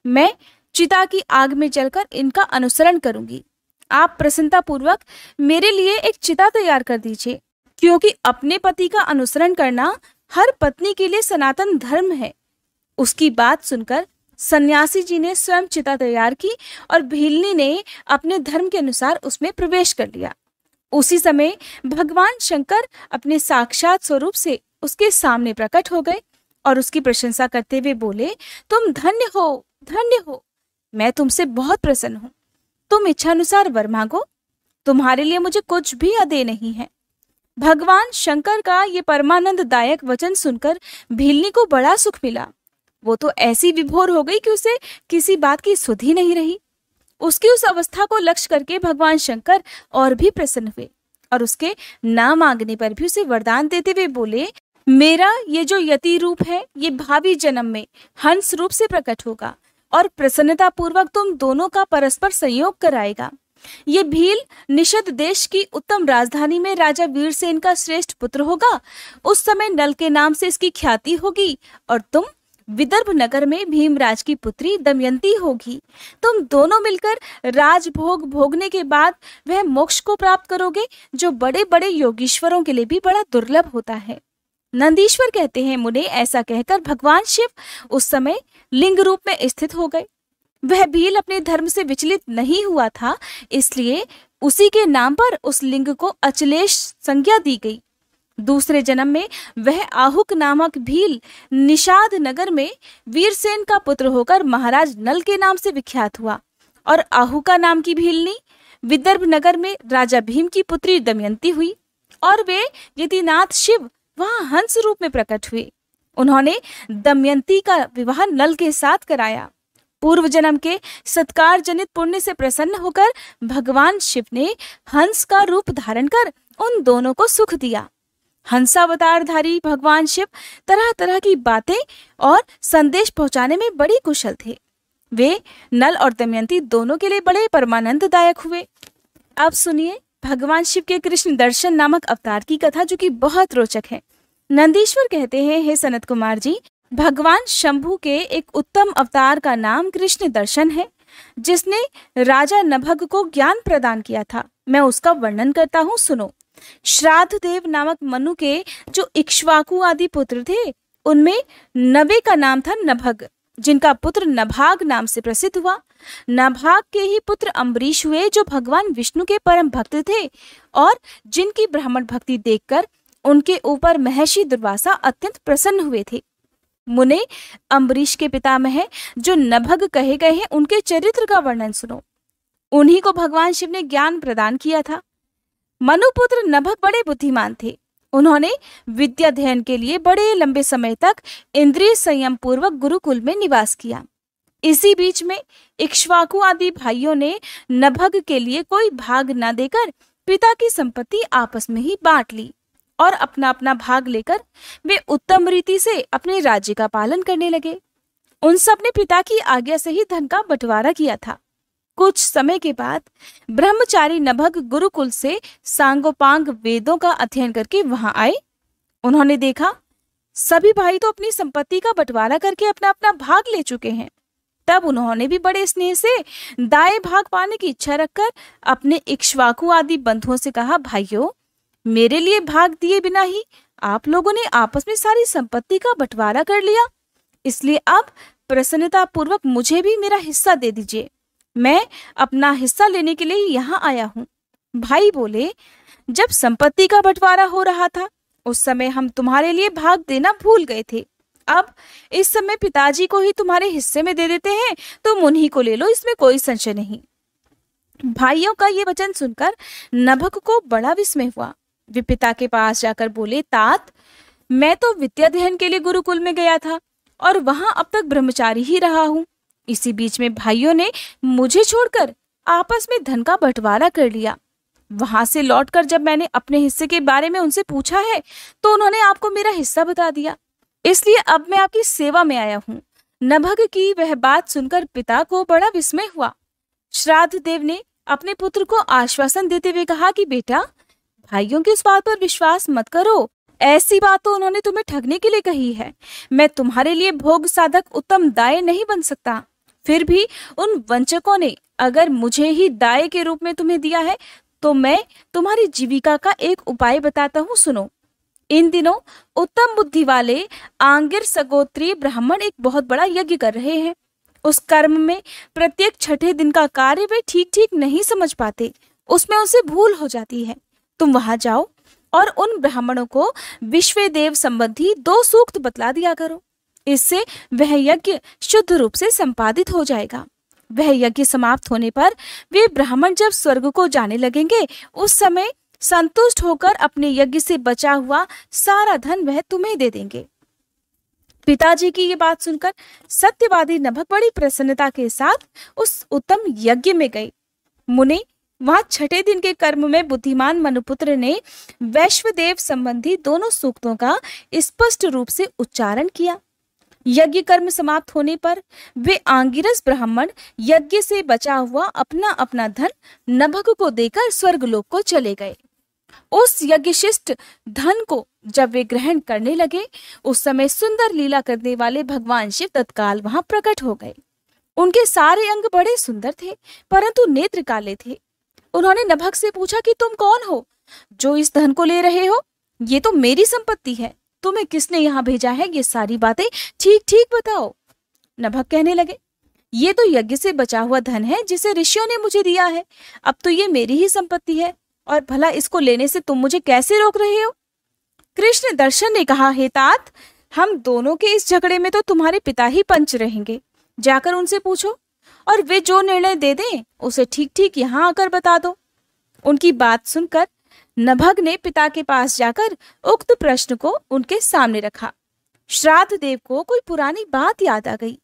मैं चिता की आग में जलकर इनका अनुसरण करूंगी। आप प्रसन्नता पूर्वक मेरे लिए एक चिता तैयार कर दीजिए, क्योंकि अपने पति का अनुसरण करना हर पत्नी के लिए सनातन धर्म है। उसकी बात सुनकर सन्यासी जी ने स्वयं चिता तैयार की और भीलनी ने अपने धर्म के अनुसार उसमें प्रवेश कर लिया। उसी समय भगवान शंकर अपने साक्षात स्वरूप से उसके सामने प्रकट हो गए और उसकी प्रशंसा करते हुए बोले, तुम धन्य हो, धन्य हो। मैं तुमसे बहुत प्रसन्न हूँ। तुम इच्छानुसार वर मांगो, तुम्हारे लिए मुझे कुछ भी अदेय नहीं है। भगवान शंकर का ये परमानंददायक वचन सुनकर भीलनी को बड़ा सुख मिला। वो तो ऐसी विभोर हो गई कि उसे किसी बात की सुध ही नहीं रही। उसकी उस अवस्था को लक्ष्य करके भगवान शंकर और भी प्रसन्न हुए और उसके ना मांगने पर भी उसे वरदान देते हुए बोले, मेरा ये जो यति रूप है ये भावी जन्म में हंस रूप से प्रकट होगा और प्रसन्नता पूर्वक तुम दोनों का परस्पर संयोग कराएगा। ये भील निषद देश की उत्तम राजधानी में राजा वीरसेन का श्रेष्ठ पुत्र होगा। उस समय नल के नाम से इसकी ख्याति होगी और तुम विदर्भ नगर में भीमराज की पुत्री दमयंती होगी। तुम दोनों मिलकर राजभोग भोगने के बाद वह मोक्ष को प्राप्त करोगे, जो बड़े बड़े योगीश्वरों के लिए भी बड़ा दुर्लभ होता है। नंदीश्वर कहते हैं, मुने, ऐसा कहकर भगवान शिव उस समय लिंग रूप में स्थित हो गए। वह भील अपने धर्म से विचलित नहीं हुआ था, इसलिए उसी के नाम पर उस लिंग को अचलेश संज्ञा दी गई। दूसरे जन्म में वह आहुक नामक भील निषाद नगर में वीरसेन का पुत्र होकर महाराज नल के नाम से विख्यात हुआ और आहुका नाम की भीलनी विदर्भ नगर में राजा भीम की पुत्री दमयंती हुई और वे यतिनाथ शिव वहां हंस रूप में प्रकट हुए। उन्होंने दमयंती का विवाह नल के साथ कराया। पूर्व जन्म के सत्कार जनित पुण्य से प्रसन्न होकर भगवान शिव ने हंस का रूप धारण कर उन दोनों को सुख दिया। हंसावतारधारी भगवान शिव तरह तरह की बातें और संदेश पहुंचाने में बड़ी कुशल थे। वे नल और दमयंती दोनों के लिए बड़े परमानंददायक हुए। अब सुनिए भगवान शिव के कृष्ण दर्शन नामक अवतार की कथा, जो कि बहुत रोचक है। नंदीश्वर कहते हैं, हे सनत कुमार जी, भगवान शंभु के एक उत्तम अवतार का नाम कृष्ण दर्शन है, जिसने राजा नभग को ज्ञान प्रदान किया था। मैं उसका वर्णन करता हूँ, सुनो। श्राद्ध देव नामक मनु के जो इक्ष्वाकु आदि पुत्र थे, उनमें नवे का नाम था नभग, जिनका पुत्र नभाग नाम से प्रसिद्ध हुआ। नभाग के ही पुत्र अम्बरीश हुए, जो भगवान विष्णु के परम भक्त थे और जिनकी ब्राह्मण भक्ति देखकर उनके ऊपर महर्षि दुर्वासा अत्यंत प्रसन्न हुए थे। मुने, अम्बरीश के पितामह जो नभग कहे गए हैं, उनके चरित्र का वर्णन सुनो। उन्हीं को भगवान शिव ने ज्ञान प्रदान किया था। मनुपुत्र नभग बड़े बुद्धिमान थे। उन्होंने विद्या अध्ययन के लिए बड़े लंबे समय तक इंद्रिय संयम पूर्वक गुरुकुल में निवास किया। इसी बीच में इक्ष्वाकु आदि भाइयों ने नभग के लिए कोई भाग न देकर पिता की संपत्ति आपस में ही बांट ली और अपना अपना भाग लेकर वे उत्तम रीति से अपने राज्य का पालन करने लगे। उन सब ने पिता की आज्ञा से ही धन का बंटवारा किया था। कुछ समय के बाद ब्रह्मचारी नभग गुरुकुल से सांगोपांग वेदों का अध्ययन करके वहां आए। उन्होंने देखा सभी भाई तो अपनी संपत्ति का बंटवारा करके अपना अपना भाग ले चुके हैं। तब उन्होंने भी बड़े स्नेह से दाएं भाग पाने की इच्छा रखकर अपने इक्ष्वाकु आदि बंधुओं से कहा, भाइयों, मेरे लिए भाग दिए बिना ही आप लोगों ने आपस में सारी संपत्ति का बंटवारा कर लिया, इसलिए अब प्रसन्नता पूर्वक मुझे भी मेरा हिस्सा दे दीजिए। मैं अपना हिस्सा लेने के लिए यहाँ आया हूँ। भाई बोले, जब संपत्ति का बंटवारा हो रहा था उस समय हम तुम्हारे लिए भाग देना भूल गए थे। अब इस समय पिताजी को ही तुम्हारे हिस्से में दे देते हैं, तुम उन्हीं को ले लो, इसमें कोई संशय नहीं। भाइयों का ये वचन सुनकर नभग को बड़ा विस्मय हुआ। वे पिता के पास जाकर बोले, तात, मैं तो विद्याध्ययन के लिए गुरुकुल में गया था और वहां अब तक ब्रह्मचारी ही रहा हूँ। इसी बीच में भाइयों ने मुझे छोड़कर आपस में धन का बंटवारा कर लिया। वहां से लौटकर जब मैंने अपने हिस्से के बारे में उनसे पूछा है तो उन्होंने आपको मेरा हिस्सा बता दिया, इसलिए अब मैं आपकी सेवा में आया हूँ। नभग की वह बात सुनकर पिता को बड़ा विस्मय हुआ। श्राद्ध देव ने अपने पुत्र को आश्वासन देते हुए कहा कि बेटा, भाइयों की इस बात पर विश्वास मत करो, ऐसी बात तो उन्होंने तुम्हें ठगने के लिए कही है। मैं तुम्हारे लिए भोग साधक उत्तम दाय नहीं बन सकता। फिर भी उन वंचकों ने अगर मुझे ही दाय के रूप में तुम्हें दिया है तो मैं तुम्हारी जीविका का एक उपाय बताता हूँ, सुनो। इन दिनों उत्तम बुद्धि वाले आंगिर सगोत्रीय ब्राह्मण एक बहुत बड़ा यज्ञ कर रहे हैं। उस कर्म में प्रत्येक छठे दिन का कार्य वे ठीक ठीक नहीं समझ पाते, उसमें उनसे भूल हो जाती है। तुम वहां जाओ और उन ब्राह्मणों को विश्वदेव संबंधी 2 सूक्त बतला दिया करो। इससे वह यज्ञ शुद्ध रूप से संपादित हो जाएगा। वह यज्ञ समाप्त होने पर वे ब्राह्मण जब स्वर्ग को जाने लगेंगे उस समय संतुष्ट होकर अपने यज्ञ से बचा हुआ सारा धन वह तुम्हें दे देंगे। पिताजी की ये बात सुनकर सत्यवादी नभग बड़ी प्रसन्नता के साथ उस उत्तम यज्ञ में गए। मुनि, वहां छठे दिन के कर्म में बुद्धिमान मनुपुत्र ने वैश्वदेव संबंधी दोनों सूक्तों का स्पष्ट रूप से उच्चारण किया। यज्ञ कर्म समाप्त होने पर वे आंगिरस ब्राह्मण यज्ञ से बचा हुआ अपना अपना धन नभग को देकर स्वर्गलोक को चले गए। उस यज्ञशिष्ट धन को जब वे ग्रहण करने लगे उस समय सुंदर लीला करने वाले भगवान शिव तत्काल वहां प्रकट हो गए। उनके सारे अंग बड़े सुंदर थे परंतु नेत्र काले थे। उन्होंने नभग से पूछा कि तुम कौन हो जो इस धन को ले रहे हो? ये तो मेरी संपत्ति है, तुम्हें किसने यहाँ भेजा है? ये सारी बातें ठीक ठीक बताओ। नभग कहने लगे, ये तो यज्ञ से बचा हुआ धन है जिसे ऋषियों ने मुझे दिया है। अब तो ये मेरी ही संपत्ति है और भला इसको लेने से तुम मुझे कैसे रोक रहे हो? कृष्ण दर्शन ने कहा, हे तात, हम दोनों के इस झगड़े में तो तुम्हारे पिता ही पंच रहेंगे। जाकर उनसे पूछो और वे जो निर्णय दे दें उसे ठीक ठीक यहाँ आकर बता दो। उनकी बात सुनकर नभग ने पिता के पास जाकर उक्त प्रश्न को उनके सामने रखा। श्राद्ध देव को कोई पुरानी बात याद आ गई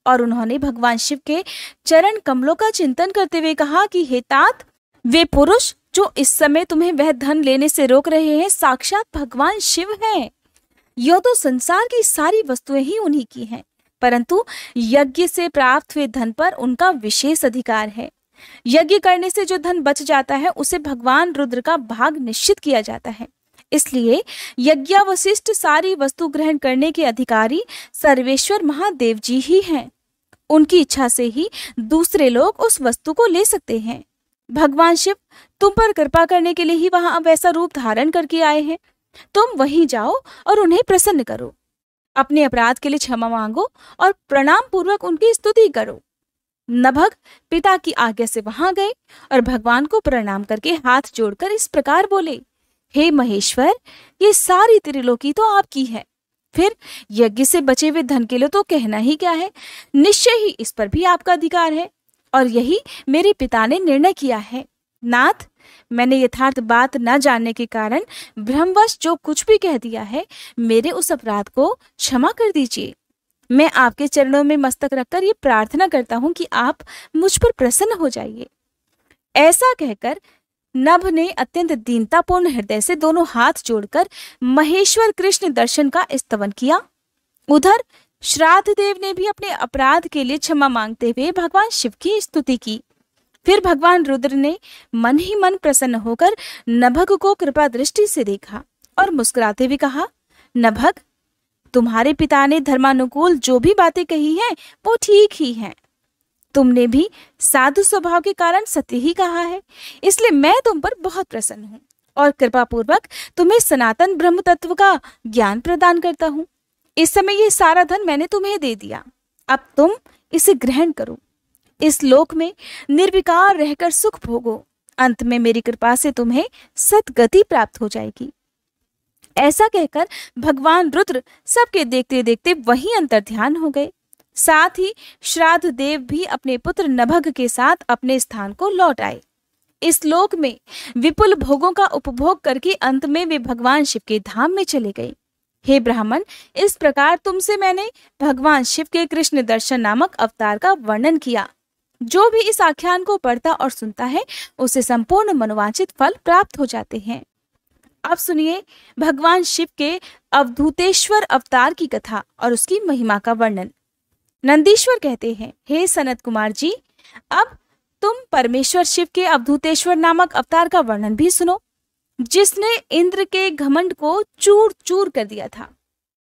और उन्होंने भगवान शिव के चरण कमलों का चिंतन करते हुए कहा कि हे तात, वे पुरुष जो इस समय तुम्हें वह धन लेने से रोक रहे हैं साक्षात भगवान शिव हैं। यह तो संसार की सारी वस्तुएं ही उन्हीं की हैं, परंतु यज्ञ से प्राप्त हुए धन पर उनका विशेष अधिकार है। यज्ञ करने से जो धन बच जाता है उसे भगवान रुद्र का भाग निश्चित किया जाता है। इसलिए यज्ञावशिष्ट सारी वस्तु ग्रहण करने के अधिकारी सर्वेश्वर महादेव जी ही हैं। उनकी इच्छा से ही दूसरे लोग उस वस्तु को ले सकते हैं। भगवान शिव तुम पर कृपा करने के लिए ही वहां अब ऐसा रूप धारण करके आए हैं। तुम वहीं जाओ और उन्हें प्रसन्न करो, अपने अपराध के लिए क्षमा मांगो और प्रणाम पूर्वक उनकी स्तुति करो। नभग पिता की आज्ञा से वहां गए और भगवान को प्रणाम करके हाथ जोड़कर इस प्रकार बोले, हे महेश्वर, ये सारी त्रिलोकी तो आपकी है, फिर यज्ञ से बचे हुए धन के लिए तो कहना ही क्या है। निश्चय ही इस पर भी आपका अधिकार है और यही मेरे पिता ने निर्णय किया है। नाथ, मैंने यथार्थ बात न जानने के कारण भ्रमवश जो कुछ भी कह दिया है, मेरे उस अपराध को क्षमा कर दीजिए। मैं आपके चरणों में मस्तक रखकर ये प्रार्थना करता हूँ कि आप मुझ पर प्रसन्न हो जाइए। ऐसा कहकर नभ ने अत्यंत दीनतापूर्ण हृदय से दोनों हाथ जोड़कर महेश्वर कृष्ण दर्शन का स्तवन किया। उधर श्राद्ध देव ने भी अपने अपराध के लिए क्षमा मांगते हुए भगवान शिव की स्तुति की। फिर भगवान रुद्र ने मन ही मन प्रसन्न होकर नभग को कृपा दृष्टि से देखा और मुस्कुराते हुए कहा, नभग, तुम्हारे पिता ने धर्मानुकूल जो भी बातें कही हैं वो ठीक ही हैं। तुमने भी साधु स्वभाव के कारण सत्य ही कहा है, इसलिए मैं तुम पर बहुत प्रसन्न हूँ और कृपा पूर्वक तुम्हें सनातन ब्रह्म तत्व का ज्ञान प्रदान करता हूँ। इस समय ये सारा धन मैंने तुम्हें दे दिया, अब तुम इसे ग्रहण करो। इस लोक में निर्विकार रहकर सुख भोगो, अंत में मेरी कृपा से तुम्हें सद्गति प्राप्त हो जाएगी। ऐसा कहकर भगवान रुद्र सबके देखते देखते वहीं अंतर्ध्यान हो गए। साथ ही श्राद्ध देव भी अपने पुत्र नभग के साथ अपने स्थान को लौट आए। इस लोक में विपुल भोगों का उपभोग करके अंत में वे भगवान शिव के धाम में चले गए। हे ब्राह्मण, इस प्रकार तुमसे मैंने भगवान शिव के कृष्ण दर्शन नामक अवतार का वर्णन किया। जो भी इस आख्यान को पढ़ता और सुनता है उसे संपूर्ण मनोवांछित फल प्राप्त हो जाते हैं। अब सुनिए भगवान शिव के अवधूतेश्वर अवतार की कथा और उसकी महिमा का वर्णन। नंदीश्वर कहते हैं, हे सनत कुमार जी, अब तुम परमेश्वर शिव के अवधूतेश्वर नामक अवतार का वर्णन भी सुनो, जिसने इंद्र के घमंड को चूर चूर कर दिया था।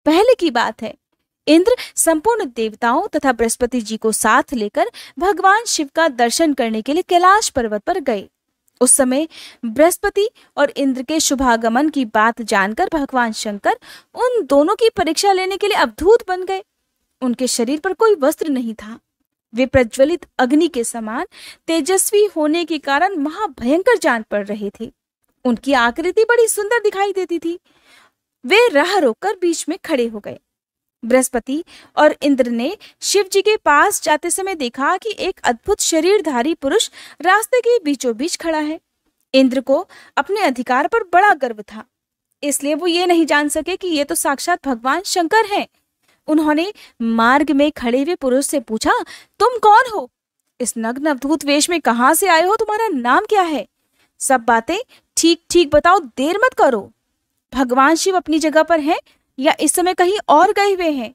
पहले की बात है, इंद्र संपूर्ण देवताओं तथा बृहस्पति जी को साथ लेकर भगवान शिव का दर्शन करने के लिए कैलाश पर्वत पर गए। उस समय बृहस्पति और इंद्र के शुभागमन की बात जानकर भगवान शंकर उन दोनों की परीक्षा लेने के लिए अवधूत बन गए। उनके शरीर पर कोई वस्त्र नहीं था। वे प्रज्वलित अग्नि के समान तेजस्वी होने के कारण महाभयंकर जान पड़ रहे थे। उनकी आकृति बड़ी सुंदर दिखाई देती थी। वे राह रोककर बीच में खड़े हो गए। बृहस्पति और इंद्र ने शिव जी के पास जाते समय देखा कि एक अद्भुत शरीरधारी पुरुष रास्ते के बीचों बीच खड़ा है। इंद्र को अपने अधिकार पर बड़ा गर्व था, इसलिए वो ये नहीं जान सके कि ये तो साक्षात भगवान शंकर हैं। उन्होंने मार्ग में खड़े हुए पुरुष से पूछा, तुम कौन हो? इस नग्न अवधूत वेश में कहाँ से आए हो? तुम्हारा नाम क्या है? सब बातें ठीक ठीक बताओ, देर मत करो। भगवान शिव अपनी जगह पर हैं या इस समय कहीं और गए हुए हैं?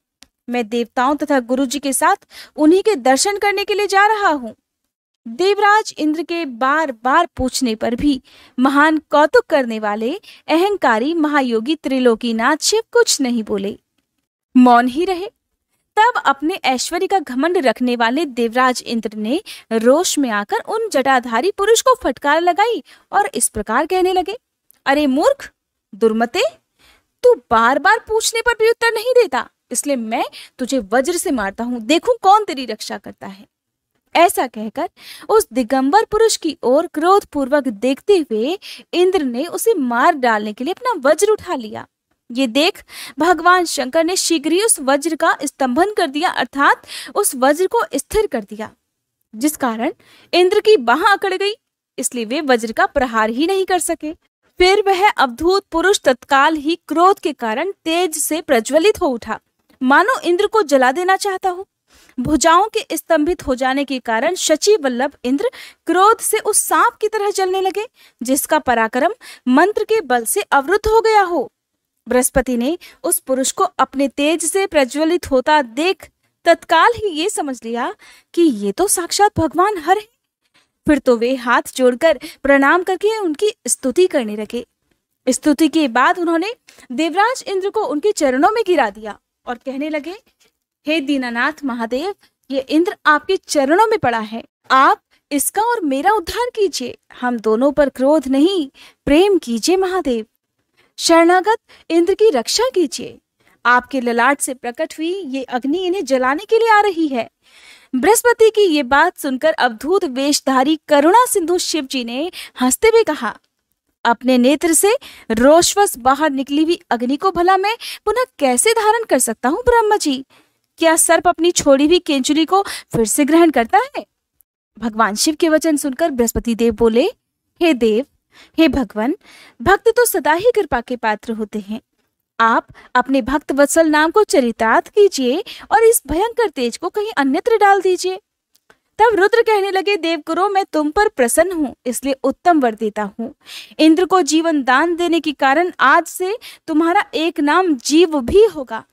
मैं देवताओं तथा गुरु जी के साथ उन्हीं के दर्शन करने के लिए जा रहा हूँ। देवराज इंद्र के बार बार पूछने पर भी महान कौतुक करने वाले अहंकारी महायोगी त्रिलोकीनाथ शिव कुछ नहीं बोले, मौन ही रहे। तब अपने ऐश्वर्य का घमंड रखने वाले देवराज इंद्र ने रोष में आकर उन जटाधारी पुरुष को फटकार लगाई और इस प्रकार कहने लगे, अरे मूर्ख, दुर्मते, तू बार बार पूछने पर भी उत्तर नहीं देता, इसलिए मैं तुझे वज्र से मारता हूं, देखूं कौन तेरी रक्षा करता है। ऐसा कहकर उस दिगंबर पुरुष की ओर क्रोध पूर्वक देखते हुए इंद्र ने उसे मार डालने के लिए अपना वज्र उठा लिया। ये देख भगवान शंकर ने शीघ्र ही उस वज्र का स्तंभन कर दिया, अर्थात उस वज्र को स्थिर कर दिया, जिस कारण इंद्र की बाह अकड़ गई, इसलिए वे वज्र का प्रहार ही नहीं कर सके। फिर वह अवधूत पुरुष तत्काल ही क्रोध के कारण तेज से प्रज्वलित हो उठा, मानो इंद्र को जला देना चाहता हो। भुजाओं के स्तंभित हो जाने के कारण शची वल्लभ इंद्र क्रोध से उस सांप की तरह जलने लगे, जिसका पराक्रम मंत्र के बल से अवरुद्ध हो गया हो। बृहस्पति ने उस पुरुष को अपने तेज से प्रज्वलित होता देख तत्काल ही ये समझ लिया कि ये तो साक्षात भगवान हर है। फिर तो वे हाथ जोड़कर प्रणाम करके उनकी स्तुति करने लगे। स्तुति के बाद उन्होंने देवराज इंद्र को उनके चरणों में गिरा दिया और कहने लगे, हे दीनानाथ महादेव, ये इंद्र आपके चरणों में पड़ा है, आप इसका और मेरा उद्धार कीजिए। हम दोनों पर क्रोध नहीं, प्रेम कीजिए महादेव। शरणागत इंद्र की रक्षा कीजिए। आपके ललाट से प्रकट हुई ये अग्नि इन्हें जलाने के लिए आ रही है। बृहस्पति की ये बात सुनकर अवधूत वेशधारी करुणा सिंधु शिव जी ने हंसते हुए कहा, अपने नेत्र से रोषवश बाहर निकली हुई अग्नि को भला मैं पुनः कैसे धारण कर सकता हूँ ब्रह्मा जी? क्या सर्प अपनी छोड़ी हुई केंचुली को फिर से ग्रहण करता है? भगवान शिव के वचन सुनकर बृहस्पति देव बोले, हे देव, हे भगवान, भक्त तो सदा ही कृपा के पात्र होते हैं। आप अपने भक्त वत्सल नाम को चरितार्थ कीजिए और इस भयंकर तेज को कहीं अन्यत्र डाल दीजिए। तब रुद्र कहने लगे, देवगुरु मैं तुम पर प्रसन्न हूँ, इसलिए उत्तम वर देता हूँ। इंद्र को जीवन दान देने के कारण आज से तुम्हारा एक नाम जीव भी होगा।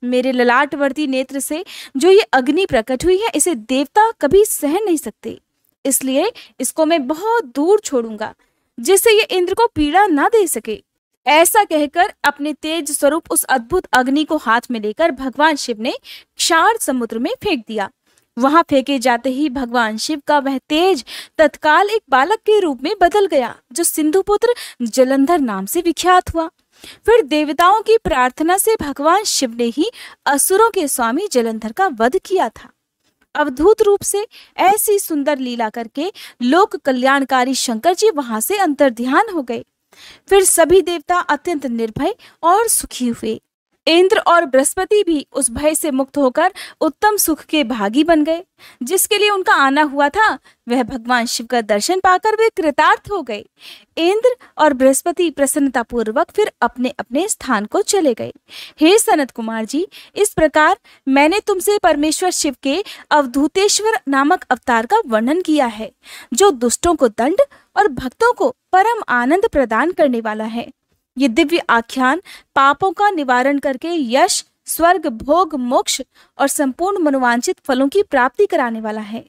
मेरे ललाटवर्ती नेत्र से जो ये अग्नि प्रकट हुई है, इसे देवता कभी सहन नहीं सकते, इसलिए इसको मैं बहुत दूर छोड़ूंगा, जिससे ये इंद्र को पीड़ा ना दे सके। ऐसा कहकर अपने तेज स्वरूप उस अद्भुत अग्नि को हाथ में लेकर भगवान शिव ने क्षार समुद्र में फेंक दिया। वहां फेंके जाते ही भगवान शिव का वह तेज तत्काल एक बालक के रूप में बदल गया, जो सिंधुपुत्र जलंधर नाम से विख्यात हुआ। फिर देवताओं की प्रार्थना से भगवान शिव ने ही असुरों के स्वामी जलंधर का वध किया था। अवधूत रूप से ऐसी सुंदर लीला करके लोक कल्याणकारी शंकर जी वहां से अंतर्ध्यान हो गए। फिर सभी देवता अत्यंत निर्भय और सुखी हुए। इंद्र और बृहस्पति भी उस भय से मुक्त होकर उत्तम सुख के भागी बन गए। जिसके लिए उनका आना हुआ था, वह भगवान शिव का दर्शन पाकर वे कृतार्थ हो गए। इंद्र और बृहस्पति प्रसन्नता पूर्वक फिर अपने अपने स्थान को चले गए। हे सनत कुमार जी, इस प्रकार मैंने तुमसे परमेश्वर शिव के अवधूतेश्वर नामक अवतार का वर्णन किया है, जो दुष्टों को दंड और भक्तों को परम आनंद प्रदान करने वाला है। ये दिव्य आख्यान पापों का निवारण करके यश, स्वर्ग, भोग, मोक्ष और संपूर्ण मनोवांछित फलों की प्राप्ति कराने वाला है।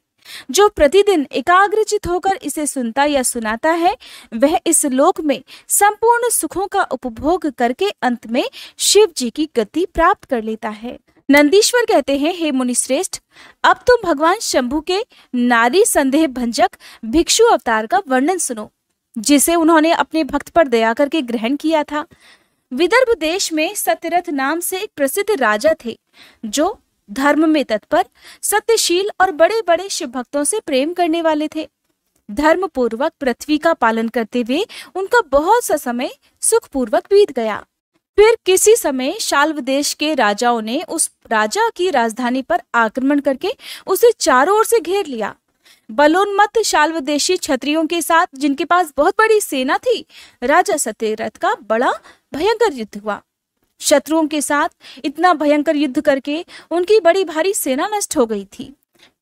जो प्रतिदिन एकाग्रचित होकर इसे सुनता या सुनाता है, वह इस लोक में संपूर्ण सुखों का उपभोग करके अंत में शिव जी की गति प्राप्त कर लेता है। नंदीश्वर कहते हैं, हे मुनिश्रेष्ठ, अब तुम भगवान शंभु के नारी संदेह भंजक भिक्षु अवतार का वर्णन सुनो, जिसे उन्होंने अपने भक्त पर दया करके ग्रहण किया था। विदर्भ देश में सत्यरथ नाम से एक प्रसिद्ध राजा थे, जो धर्म में तत्पर, सत्यशील और बड़े बड़े शिव भक्तों से प्रेम करने वाले थे। धर्म पूर्वक पृथ्वी का पालन करते हुए उनका बहुत सा समय सुखपूर्वक बीत गया। फिर किसी समय शाल्व देश के राजाओं ने उस राजा की राजधानी पर आक्रमण करके उसे चारों ओर से घेर लिया। बलोन्मत्त शाल्वदेशी क्षत्रियों के साथ, जिनके पास बहुत बड़ी सेना थी, राजा सत्यरथ का बड़ा भयंकर युद्ध हुआ। शत्रुओं के साथ इतना भयंकर युद्ध करके उनकी बड़ी भारी सेना नष्ट हो गई थी।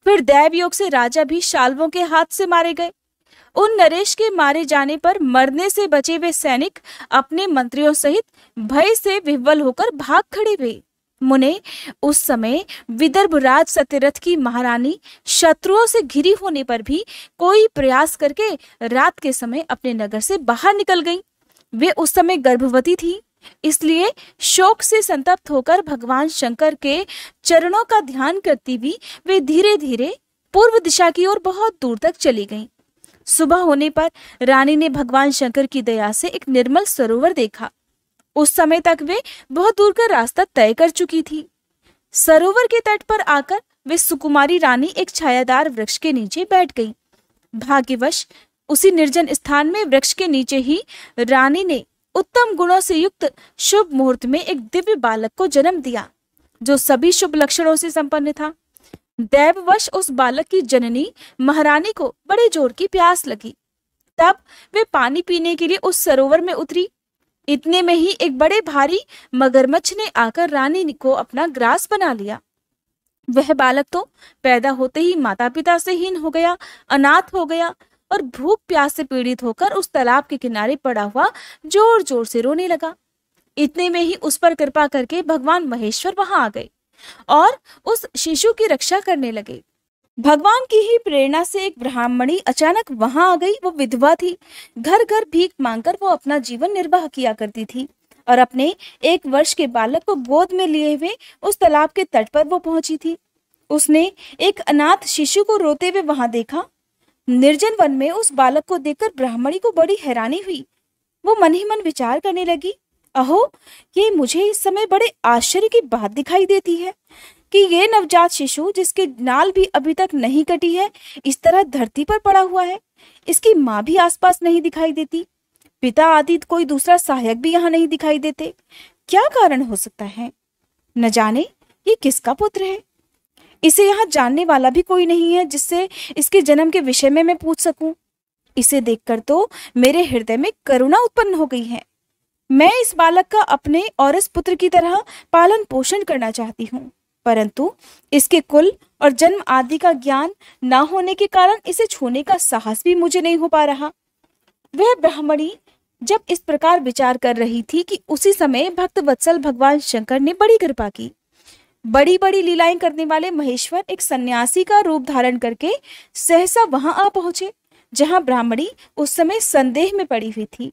फिर दैव योग से राजा भी शाल्वों के हाथ से मारे गए। उन नरेश के मारे जाने पर मरने से बचे हुए सैनिक अपने मंत्रियों सहित भय से विह्वल होकर भाग खड़े हुए। मुने, उस समय विदर्भ राज सत्यरथ की महारानी शत्रुओं से घिरी होने पर भी कोई प्रयास करके रात के समय अपने नगर से बाहर निकल गई। वे उस समय गर्भवती थी, इसलिए शोक से संतप्त होकर भगवान शंकर के चरणों का ध्यान करती हुई वे धीरे धीरे पूर्व दिशा की ओर बहुत दूर तक चली गईं। सुबह होने पर रानी ने भगवान शंकर की दया से एक निर्मल सरोवर देखा। उस समय तक वे बहुत दूर का रास्ता तय कर चुकी थी। सरोवर के तट पर आकर वे सुकुमारी रानी एक छायादार वृक्ष के नीचे बैठ गईं। भाग्यवश उसी निर्जन स्थान में वृक्ष के नीचे ही रानी ने उत्तम गुणों से युक्त शुभ मुहूर्त में एक दिव्य बालक को जन्म दिया, जो सभी शुभ लक्षणों से संपन्न था। दैववश उस बालक की जननी महारानी को बड़े जोर की प्यास लगी। तब वे पानी पीने के लिए उस सरोवर में उतरी। इतने में ही एक बड़े भारी मगरमच्छ ने आकर रानी को अपना ग्रास बना लिया। वह बालक तो पैदा होते ही माता पिता से हीन हो गया, अनाथ हो गया और भूख प्यास से पीड़ित होकर उस तालाब के किनारे पड़ा हुआ जोर जोर से रोने लगा। इतने में ही उस पर कृपा करके भगवान महेश्वर वहां आ गए और उस शिशु की रक्षा करने लगे। भगवान की ही प्रेरणा से एक ब्राह्मणी अचानक वहां आ गई। वो विधवा थी। घर घर भीख मांगकर वो अपना जीवन निर्वाह किया करती थी और अपने 1 वर्ष के बालक को गोद में लिए हुए उस तालाब के तट पर वो पहुंची थी। उसने एक अनाथ शिशु को रोते हुए वहां देखा। निर्जन वन में उस बालक को देखकर ब्राह्मणी को बड़ी हैरानी हुई। वो मन ही मन विचार करने लगी, अहो, ये मुझे इस समय बड़े आश्चर्य की बात दिखाई देती है कि ये नवजात शिशु, जिसकी नाल भी अभी तक नहीं कटी है, इस तरह धरती पर पड़ा हुआ है। इसकी माँ भी आसपास नहीं दिखाई देती। पिता आदि कोई दूसरा सहायक भी यहाँ नहीं दिखाई देते। क्या कारण हो सकता है? न जाने ये किसका पुत्र है। इसे यहाँ जानने वाला भी कोई नहीं है जिससे इसके जन्म के विषय में मैं पूछ सकूं। इसे देखकर तो मेरे हृदय में करुणा उत्पन्न हो गई है। मैं इस बालक का अपने और इस पुत्र की तरह पालन पोषण करना चाहती हूँ। परंतु इसके कुल और जन्म आदि का ज्ञान ना होने के कारण इसे छूने का साहस भी मुझे नहीं हो पा रहा। वह ब्राह्मणी जब इस प्रकार विचार कर रही थी कि उसी समय भक्त वत्सल भगवान शंकर ने बड़ी कृपा की। बड़ी बड़ी लीलाएं करने वाले महेश्वर एक सन्यासी का रूप धारण करके सहसा वहां आ पहुंचे, जहां ब्राह्मणी उस समय संदेह में पड़ी हुई थी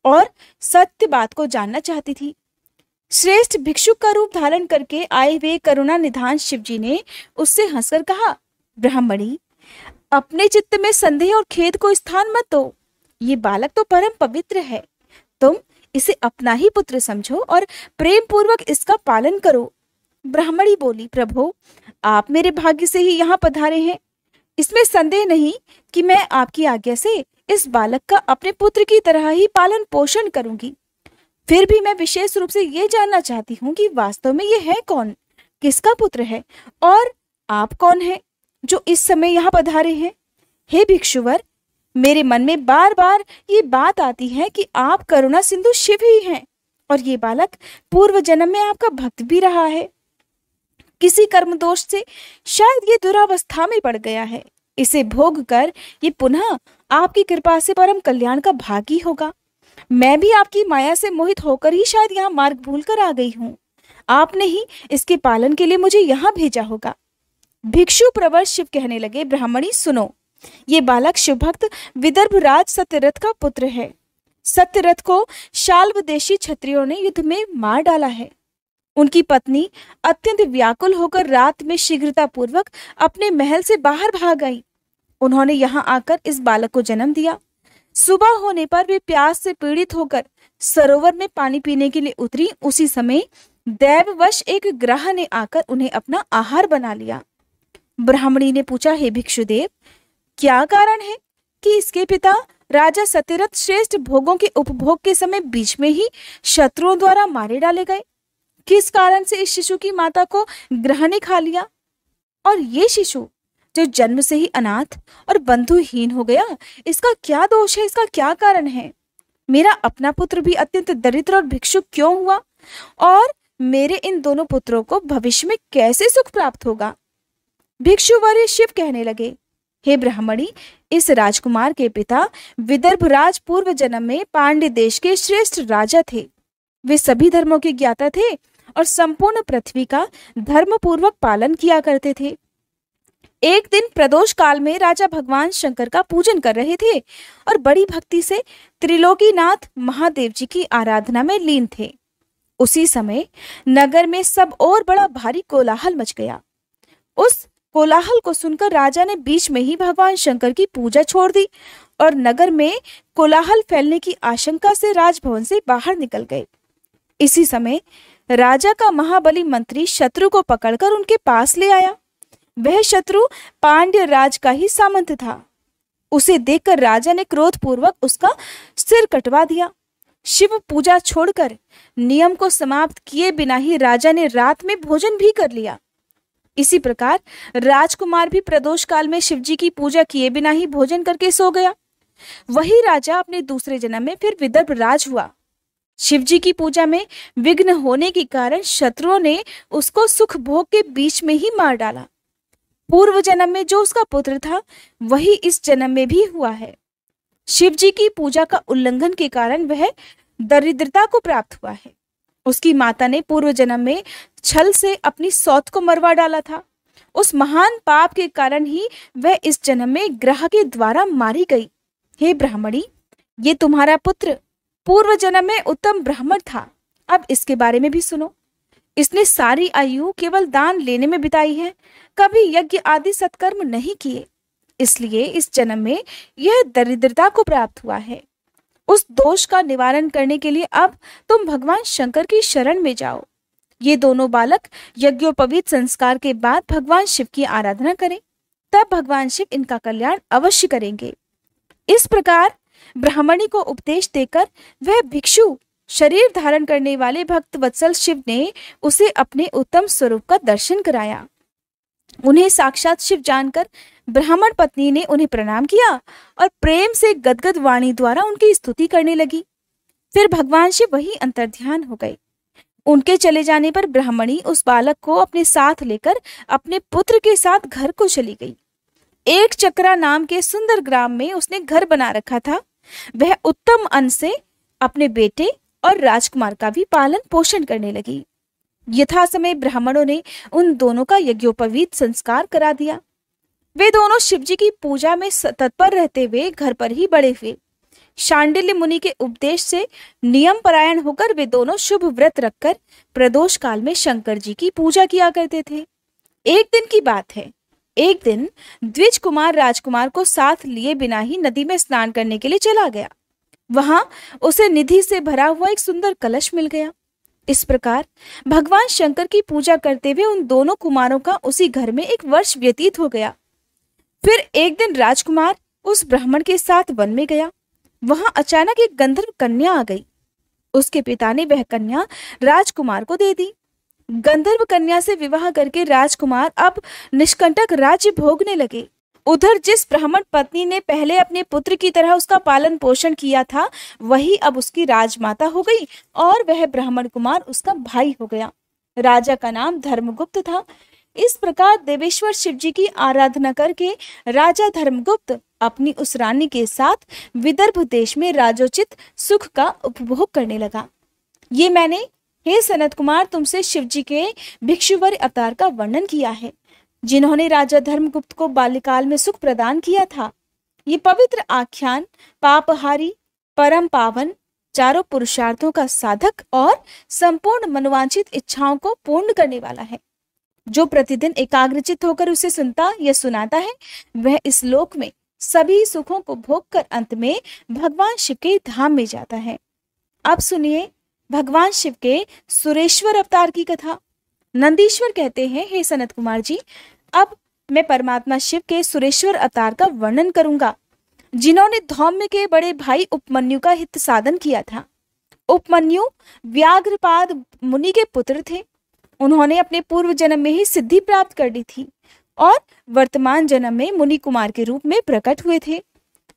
और सत्य बात को जानना चाहती थी। श्रेष्ठ भिक्षुक का रूप धारण करके आए हुए करुणा निधान शिव जी ने उससे हंसकर कहा, ब्राह्मणी, अपने चित्त में संदेह और खेद को स्थान मत दो। ये बालक तो परम पवित्र है, तुम इसे अपना ही पुत्र समझो और प्रेम पूर्वक इसका पालन करो। ब्राह्मणी बोली, प्रभु, आप मेरे भाग्य से ही यहाँ पधारे हैं। इसमें संदेह नहीं कि मैं आपकी आज्ञा से इस बालक का अपने पुत्र की तरह ही पालन पोषण करूंगी। फिर भी मैं विशेष रूप से ये जानना चाहती हूँ कि वास्तव में ये है कौन, किसका पुत्र है और आप कौन हैं जो इस समय यहाँ पधारे हैं। हे भिक्षुवर, मेरे मन में बार बार ये बात आती है कि आप करुणा सिंधु शिव ही हैं और ये बालक पूर्व जन्म में आपका भक्त भी रहा है। किसी कर्म दोष से शायद ये दुरावस्था में पड़ गया है। इसे भोग कर ये पुनः आपकी कृपा से परम कल्याण का भागी होगा। मैं भी आपकी माया से मोहित होकर ही शायद यहाँ मार्ग भूल कर आ गई हूँ। आपने ही इसके पालन के लिए मुझे यहाँ भेजा होगा। भिक्षु प्रवर शिव कहने लगे, ब्राह्मणी सुनो, ये बालक शिवभक्त विदर्भ राज सत्यरथ का पुत्र है। सत्यरथ को शाल्व देशी क्षत्रियों ने युद्ध में मार डाला है। उनकी पत्नी अत्यंत व्याकुल होकर रात में शीघ्रता पूर्वक अपने महल से बाहर भाग आई। उन्होंने यहाँ आकर इस बालक को जन्म दिया। सुबह होने पर वे प्यास से पीड़ित होकर सरोवर में पानी पीने के लिए उतरी। उसी समय दैववश एक ग्रह ने आकर उन्हें अपना आहार बना लिया। ब्राह्मणी ने पूछा, हे भिक्षुदेव, क्या कारण है कि इसके पिता राजा सत्यरथ श्रेष्ठ भोगों के उपभोग के समय बीच में ही शत्रुओं द्वारा मारे डाले गए? किस कारण से इस शिशु की माता को ग्रह ने खा लिया? और ये शिशु जो जन्म से ही अनाथ और बंधुहीन हो गया, इसका क्या दोष है, इसका क्या कारण है? मेरा अपना पुत्र भी अत्यंत दरिद्र और भिक्षुक क्यों हुआ और मेरे इन दोनों पुत्रों को भविष्य में कैसे सुख प्राप्त होगा? भिक्षुवर्य शिव कहने लगे, हे ब्राह्मणी, इस राजकुमार के पिता विदर्भराज पूर्व जन्म में पांड्य देश के श्रेष्ठ राजा थे। वे सभी धर्मों के ज्ञाता थे और संपूर्ण पृथ्वी का धर्म पूर्वक पालन किया करते थे। एक दिन प्रदोष काल में राजा भगवान शंकर का पूजन कर रहे थे और बड़ी भक्ति से त्रिलोकीनाथ महादेव जी की आराधना में लीन थे। उसी समय नगर में सब और बड़ा भारी कोलाहल मच गया। उस कोलाहल को सुनकर राजा ने बीच में ही भगवान शंकर की पूजा छोड़ दी और नगर में कोलाहल फैलने की आशंका से राजभवन से बाहर निकल गए। इसी समय राजा का महाबली मंत्री शत्रु को पकड़कर उनके पास ले आया। वह शत्रु पांड्य राज का ही सामंत था। उसे देखकर राजा ने क्रोधपूर्वक उसका सिर कटवा दिया। शिव पूजा छोड़कर नियम को समाप्त किए बिना ही राजा ने रात में भोजन भी कर लिया। इसी प्रकार राजकुमार भी प्रदोष काल में शिवजी की पूजा किए बिना ही भोजन करके सो गया। वही राजा अपने दूसरे जन्म में फिर विदर्भ राज हुआ। शिवजी की पूजा में विघ्न होने के कारण शत्रुओं ने उसको सुख भोग के बीच में ही मार डाला। पूर्व जन्म में जो उसका पुत्र था वही इस जन्म में भी हुआ है। शिवजी की पूजा का उल्लंघन के कारण वह दरिद्रता को प्राप्त हुआ है। उसकी माता ने पूर्व जन्म में छल से अपनी सौत को मरवा डाला था। उस महान पाप के कारण ही वह इस जन्म में ग्रह के द्वारा मारी गई। हे ब्राह्मणी, ये तुम्हारा पुत्र पूर्व जन्म में उत्तम ब्राह्मण था। अब इसके बारे में भी सुनो। इसने सारी आयु केवल दान लेने में बिताई है, कभी यज्ञ आदि सत्कर्म नहीं किए, इसलिए इस जन्म में यह दरिद्रता को प्राप्त हुआ है। उस दोष का निवारण करने के लिए अब तुम भगवान शंकर की शरण में जाओ। ये दोनों बालक यज्ञोपवीत संस्कार के बाद भगवान शिव की आराधना करें, तब भगवान शिव इनका कल्याण अवश्य करेंगे। इस प्रकार ब्राह्मणी को उपदेश देकर वह भिक्षु शरीर धारण करने वाले भक्त वत्सल शिव ने उसे अपने उत्तम स्वरूप का दर्शन कराया। उन्हें साक्षात शिव जानकर ब्राह्मण पत्नी ने उन्हें प्रणाम किया और प्रेम से गदगद वाणी द्वारा उनकी स्तुति करने लगी। फिर भगवान शिव वही अंतर्ध्यान हो गए। उनके चले जाने पर ब्राह्मणी उस बालक को अपने साथ लेकर अपने पुत्र के साथ घर को चली गई। एक चक्रा नाम के सुंदर ग्राम में उसने घर बना रखा था। वह उत्तम अन्न से अपने बेटे और राजकुमार का भी पालन पोषण करने लगी। यथा समय ब्राह्मणों ने उन दोनों का यज्ञोपवीत संस्कार करा दिया। वे दोनों शिवजी की पूजा में तत्पर रहते हुए घर पर ही बड़े हुए। शांडिल्य मुनि के उपदेश से नियम परायण होकर वे दोनों शुभ व्रत रखकर प्रदोष काल में शंकर जी की पूजा किया करते थे। एक दिन की बात है, एक दिन द्विज कुमार राजकुमार को साथ लिए बिना ही नदी में स्नान करने के लिए चला गया। वहां उसे निधि से भरा हुआ एक सुंदर कलश मिल गया। इस प्रकार भगवान शंकर की पूजा करते हुए उन दोनों कुमारों का उसी घर में एक वर्ष व्यतीत हो गया। फिर एक दिन राजकुमार उस ब्राह्मण के साथ वन में गया। वहां अचानक एक गंधर्व कन्या आ गई। उसके पिता ने वह कन्या राजकुमार को दे दी। गंधर्व कन्या से विवाह करके राजकुमार अब निष्कंटक राज्य भोगने लगे। उधर जिस ब्राह्मण पत्नी ने पहले अपने पुत्र की तरह उसका पालन पोषण किया था, वही अब उसकी राजमाता हो गई और वह ब्राह्मण कुमार उसका भाई हो गया। राजा का नाम धर्मगुप्त था। इस प्रकार देवेश्वर शिवजी की आराधना करके राजा धर्मगुप्त अपनी उस रानी के साथ विदर्भ देश में राजोचित सुख का उपभोग करने लगा। ये मैंने, हे सनत कुमार, तुमसे शिवजी के भिक्षुवर अवतार का वर्णन किया है, जिन्होंने राजा धर्मगुप्त को बाल्यकाल में सुख प्रदान किया था। ये पवित्र आख्यान पापहारी, परम पावन, चारों पुरुषार्थों का साधक और संपूर्ण मनोवांछित इच्छाओं को पूर्ण करने वाला है। जो प्रतिदिन एकाग्रचित होकर उसे सुनता या सुनाता है, वह इस लोक में सभी सुखों को भोगकर अंत में भगवान शिव के धाम में जाता है। अब सुनिए भगवान शिव के सुरेश्वर अवतार की कथा। नंदीश्वर कहते हैं, हे सनत कुमार जी, अब मैं परमात्मा शिव के सुरेश्वर अवतार का वर्णन करूंगा, जिन्होंने धौम्य के बड़े भाई उपमन्यु का हित साधन किया था। उपमन्यु व्याघ्रपाद मुनि के पुत्र थे। उन्होंने अपने पूर्व जन्म में ही सिद्धि प्राप्त कर ली थी और वर्तमान जन्म में मुनि कुमार के रूप में प्रकट हुए थे।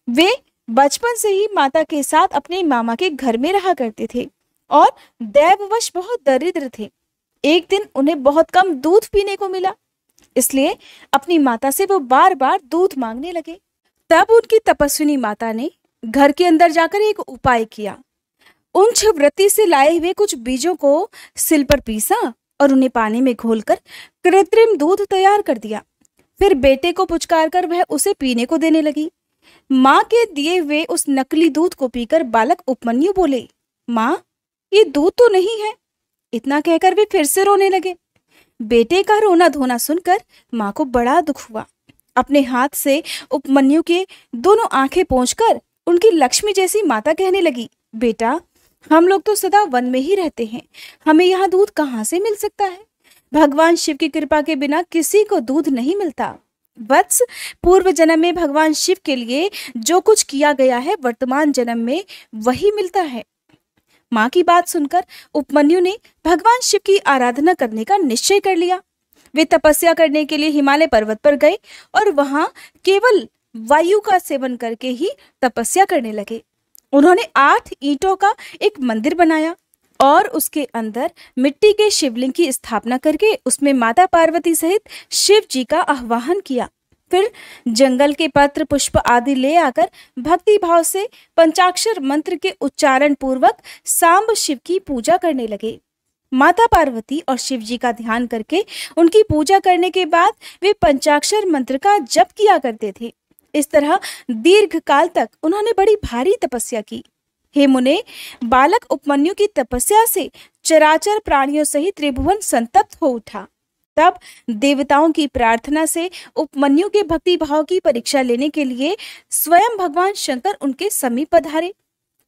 वे बचपन से ही माता के साथ अपने मामा के घर में रहा करते थे और दैववश बहुत दरिद्र थे। एक दिन उन्हें बहुत कम दूध पीने को मिला, इसलिए अपनी माता से वो बार बार दूध मांगने लगे। तब उनकी तपस्विनी माता ने घर के अंदर जाकर एक उपाय किया। उन वृत्ति से लाए हुए कुछ बीजों को सिल पर पीसा और उन्हें पानी में घोलकर कृत्रिम दूध तैयार कर दिया। फिर बेटे को पुचकार कर वह उसे पीने को देने लगी। माँ के दिए हुए उस नकली दूध को पीकर बालक उपमन्यु बोले, माँ, ये दूध तो नहीं है। इतना कहकर वे फिर से रोने लगे। बेटे का रोना धोना सुनकर माँ को बड़ा दुख हुआ। अपने हाथ से उपमन्यु के दोनों आंखें पोंछकर उनकी लक्ष्मी जैसी माता कहने लगी, बेटा, हम लोग तो सदा वन में ही रहते हैं, हमें यहाँ दूध कहाँ से मिल सकता है? भगवान शिव की कृपा के बिना किसी को दूध नहीं मिलता। वत्स, पूर्व जन्म में भगवान शिव के लिए जो कुछ किया गया है, वर्तमान जन्म में वही मिलता है। माँ की बात सुनकर उपमन्यु ने भगवान शिव की आराधना करने का निश्चय कर लिया। वे तपस्या करने के लिए हिमालय पर्वत पर गए और वहां केवल वायु का सेवन करके ही तपस्या करने लगे। उन्होंने 8 ईंटों का एक मंदिर बनाया और उसके अंदर मिट्टी के शिवलिंग की स्थापना करके उसमें माता पार्वती सहित शिव जी का आह्वान किया। फिर जंगल के पत्र पुष्प आदि ले आकर भक्ति भाव से पंचाक्षर मंत्र के उच्चारण पूर्वक सांब शिव की पूजा करने लगे। माता पार्वती और शिव जी का ध्यान करके उनकी पूजा करने के बाद वे पंचाक्षर मंत्र का जप किया करते थे। इस तरह दीर्घ काल तक उन्होंने बड़ी भारी तपस्या की। हे मुने, बालक उपमन्यु की तपस्या से चराचर प्राणियों सहित त्रिभुवन संतप्त हो उठा। तब देवताओं की प्रार्थना से उपमन्यु के भक्ति भाव की परीक्षा लेने के लिए स्वयं भगवान शंकर उनके समीप पधारे।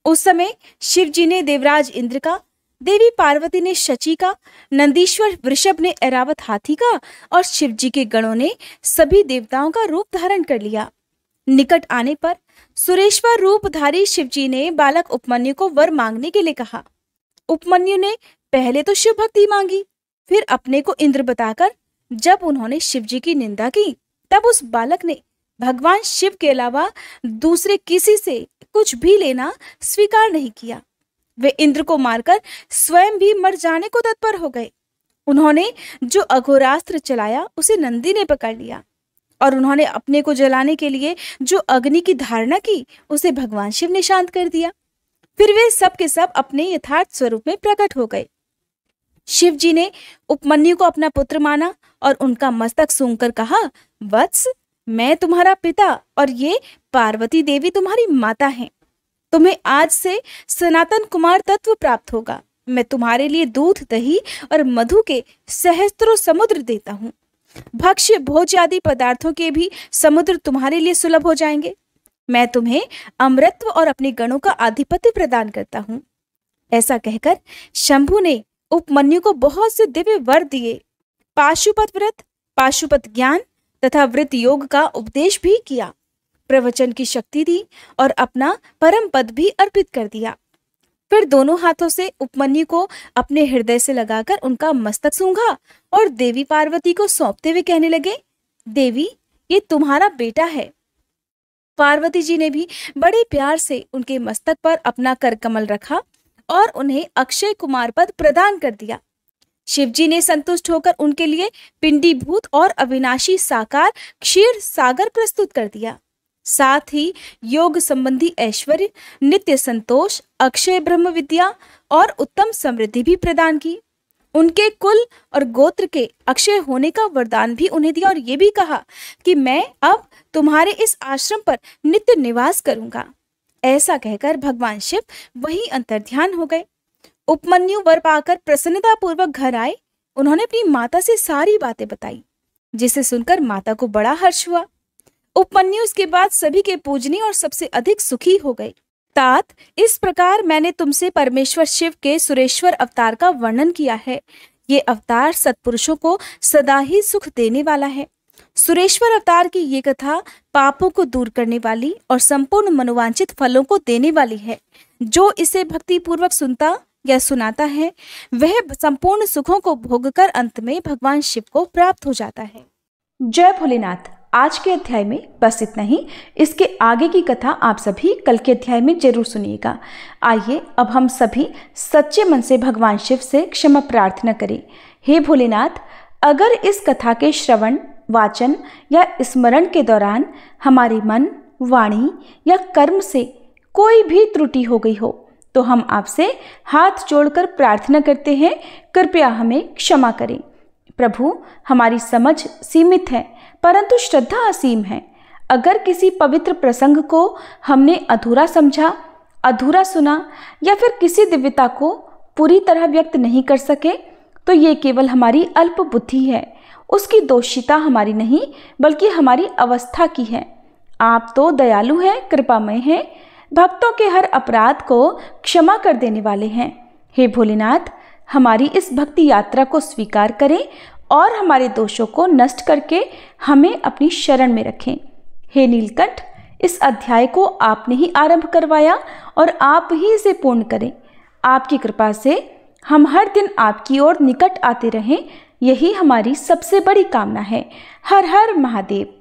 उस समय शिव जी ने देवराज इंद्र का, देवी पार्वती ने शची का, नंदीश्वर वृषभ ने ऐरावत हाथी का और शिव जी के गणों ने सभी देवताओं का रूप धारण कर लिया। निकट आने पर सुरेश्वर रूपधारी शिव जी ने बालक उपमन्यु को वर मांगने के लिए कहा। उपमन्यु ने पहले तो शिव भक्ति मांगी, फिर अपने को इंद्र बताकर जब उन्होंने शिव जी की निंदा की, तब उस बालक ने भगवान शिव के अलावा दूसरे किसी से कुछ भी लेना स्वीकार नहीं किया। वे इंद्र को मारकर स्वयं भी मर जाने को तत्पर हो गए। उन्होंने जो अघोरास्त्र चलाया उसे नंदी ने पकड़ लिया, और उन्होंने अपने को जलाने के लिए जो अग्नि की धारणा की उसे भगवान शिव ने शांत कर दिया। फिर वे सब के सब अपने यथार्थ स्वरूप में प्रकट हो गए। शिव जी ने उपमन्यु को अपना पुत्र माना और उनका मस्तक सूंघकर कहा, वत्स, मैं तुम्हारा पिता और ये पार्वती देवी तुम्हारी माता हैं। तुम्हें आज से सनातन कुमार तत्व प्राप्त होगा। मैं तुम्हारे लिए दूध, दही और मधु के सहस्त्रों समुद्र देता हूँ। भक्ष्य भोज्य आदि पदार्थों के भी समुद्र तुम्हारे लिए सुलभ हो जाएंगे। मैं तुम्हें अमृतत्व और अपने गणों का आधिपत्य प्रदान करता हूँ। ऐसा कहकर शंभु ने उपमन्यु को बहुत से दिव्य वर दिए। पाशुपत व्रत, पाशुपत ज्ञान तथा व्रत योग का उपदेश भी किया, प्रवचन की शक्ति दी और अपना परम पद भी अर्पित कर दिया। फिर दोनों हाथों से उपमन्यु को अपने हृदय से लगाकर उनका मस्तक सूंघा और देवी पार्वती को सौंपते हुए कहने लगे, देवी, ये तुम्हारा बेटा है। पार्वती जी ने भी बड़े प्यार से उनके मस्तक पर अपना करकमल रखा और उन्हें अक्षय कुमार पद प्रदान कर दिया। शिवजी ने संतुष्ट होकर उनके लिए पिंडीभूत और अविनाशी साकार क्षीर सागर प्रस्तुत कर दिया। साथ ही योग संबंधी ऐश्वर्य, नित्य संतोष, अक्षय ब्रह्म विद्या और उत्तम समृद्धि भी प्रदान की। उनके कुल और गोत्र के अक्षय होने का वरदान भी उन्हें दिया और ये भी कहा कि मैं अब तुम्हारे इस आश्रम पर नित्य निवास करूंगा। ऐसा कहकर भगवान शिव वहीं अंतर्ध्यान हो गए। उपमन्यु वर पाकर प्रसन्नता पूर्वक घर आए। उन्होंने अपनी माता से सारी बातें बताई, जिसे सुनकर माता को बड़ा हर्ष हुआ। उपमन्यु इसके बाद सभी के पूजनीय और सबसे अधिक सुखी हो गए। तात, इस प्रकार मैंने तुमसे परमेश्वर शिव के सुरेश्वर अवतार का वर्णन किया है। ये अवतार सत्पुरुषों को सदा ही सुख देने वाला है। सुरेश्वर अवतार की ये कथा पापों को दूर करने वाली और संपूर्ण मनोवांछित फलों को देने वाली है। जो इसे भक्ति पूर्वक सुनता या सुनाता है वह संपूर्ण सुखों को भोगकर अंत में भगवान शिव को प्राप्त हो जाता है। जय भोलेनाथ। आज के अध्याय में बस इतना ही। इसके आगे की कथा आप सभी कल के अध्याय में जरूर सुनिएगा। आइए अब हम सभी सच्चे मन से भगवान शिव से क्षमा प्रार्थना करें। हे भोलेनाथ, अगर इस कथा के श्रवण, वाचन या स्मरण के दौरान हमारे मन, वाणी या कर्म से कोई भी त्रुटि हो गई हो तो हम आपसे हाथ जोड़कर प्रार्थना करते हैं, कृपया हमें क्षमा करें। प्रभु, हमारी समझ सीमित है परंतु श्रद्धा असीम है। अगर किसी पवित्र प्रसंग को हमने अधूरा समझा, अधूरा सुना या फिर किसी दिव्यता को पूरी तरह व्यक्त नहीं कर सके तो ये केवल हमारी अल्प बुद्धि है। उसकी दोषिता हमारी नहीं बल्कि हमारी अवस्था की है। आप तो दयालु हैं, कृपामय हैं, भक्तों के हर अपराध को क्षमा कर देने वाले हैं। हे भोलेनाथ, हमारी इस भक्ति यात्रा को स्वीकार करें और हमारे दोषों को नष्ट करके हमें अपनी शरण में रखें। हे नीलकंठ, इस अध्याय को आपने ही आरंभ करवाया और आप ही इसे पूर्ण करें। आपकी कृपा से हम हर दिन आपकी ओर निकट आते रहें, यही हमारी सबसे बड़ी कामना है। हर हर महादेव।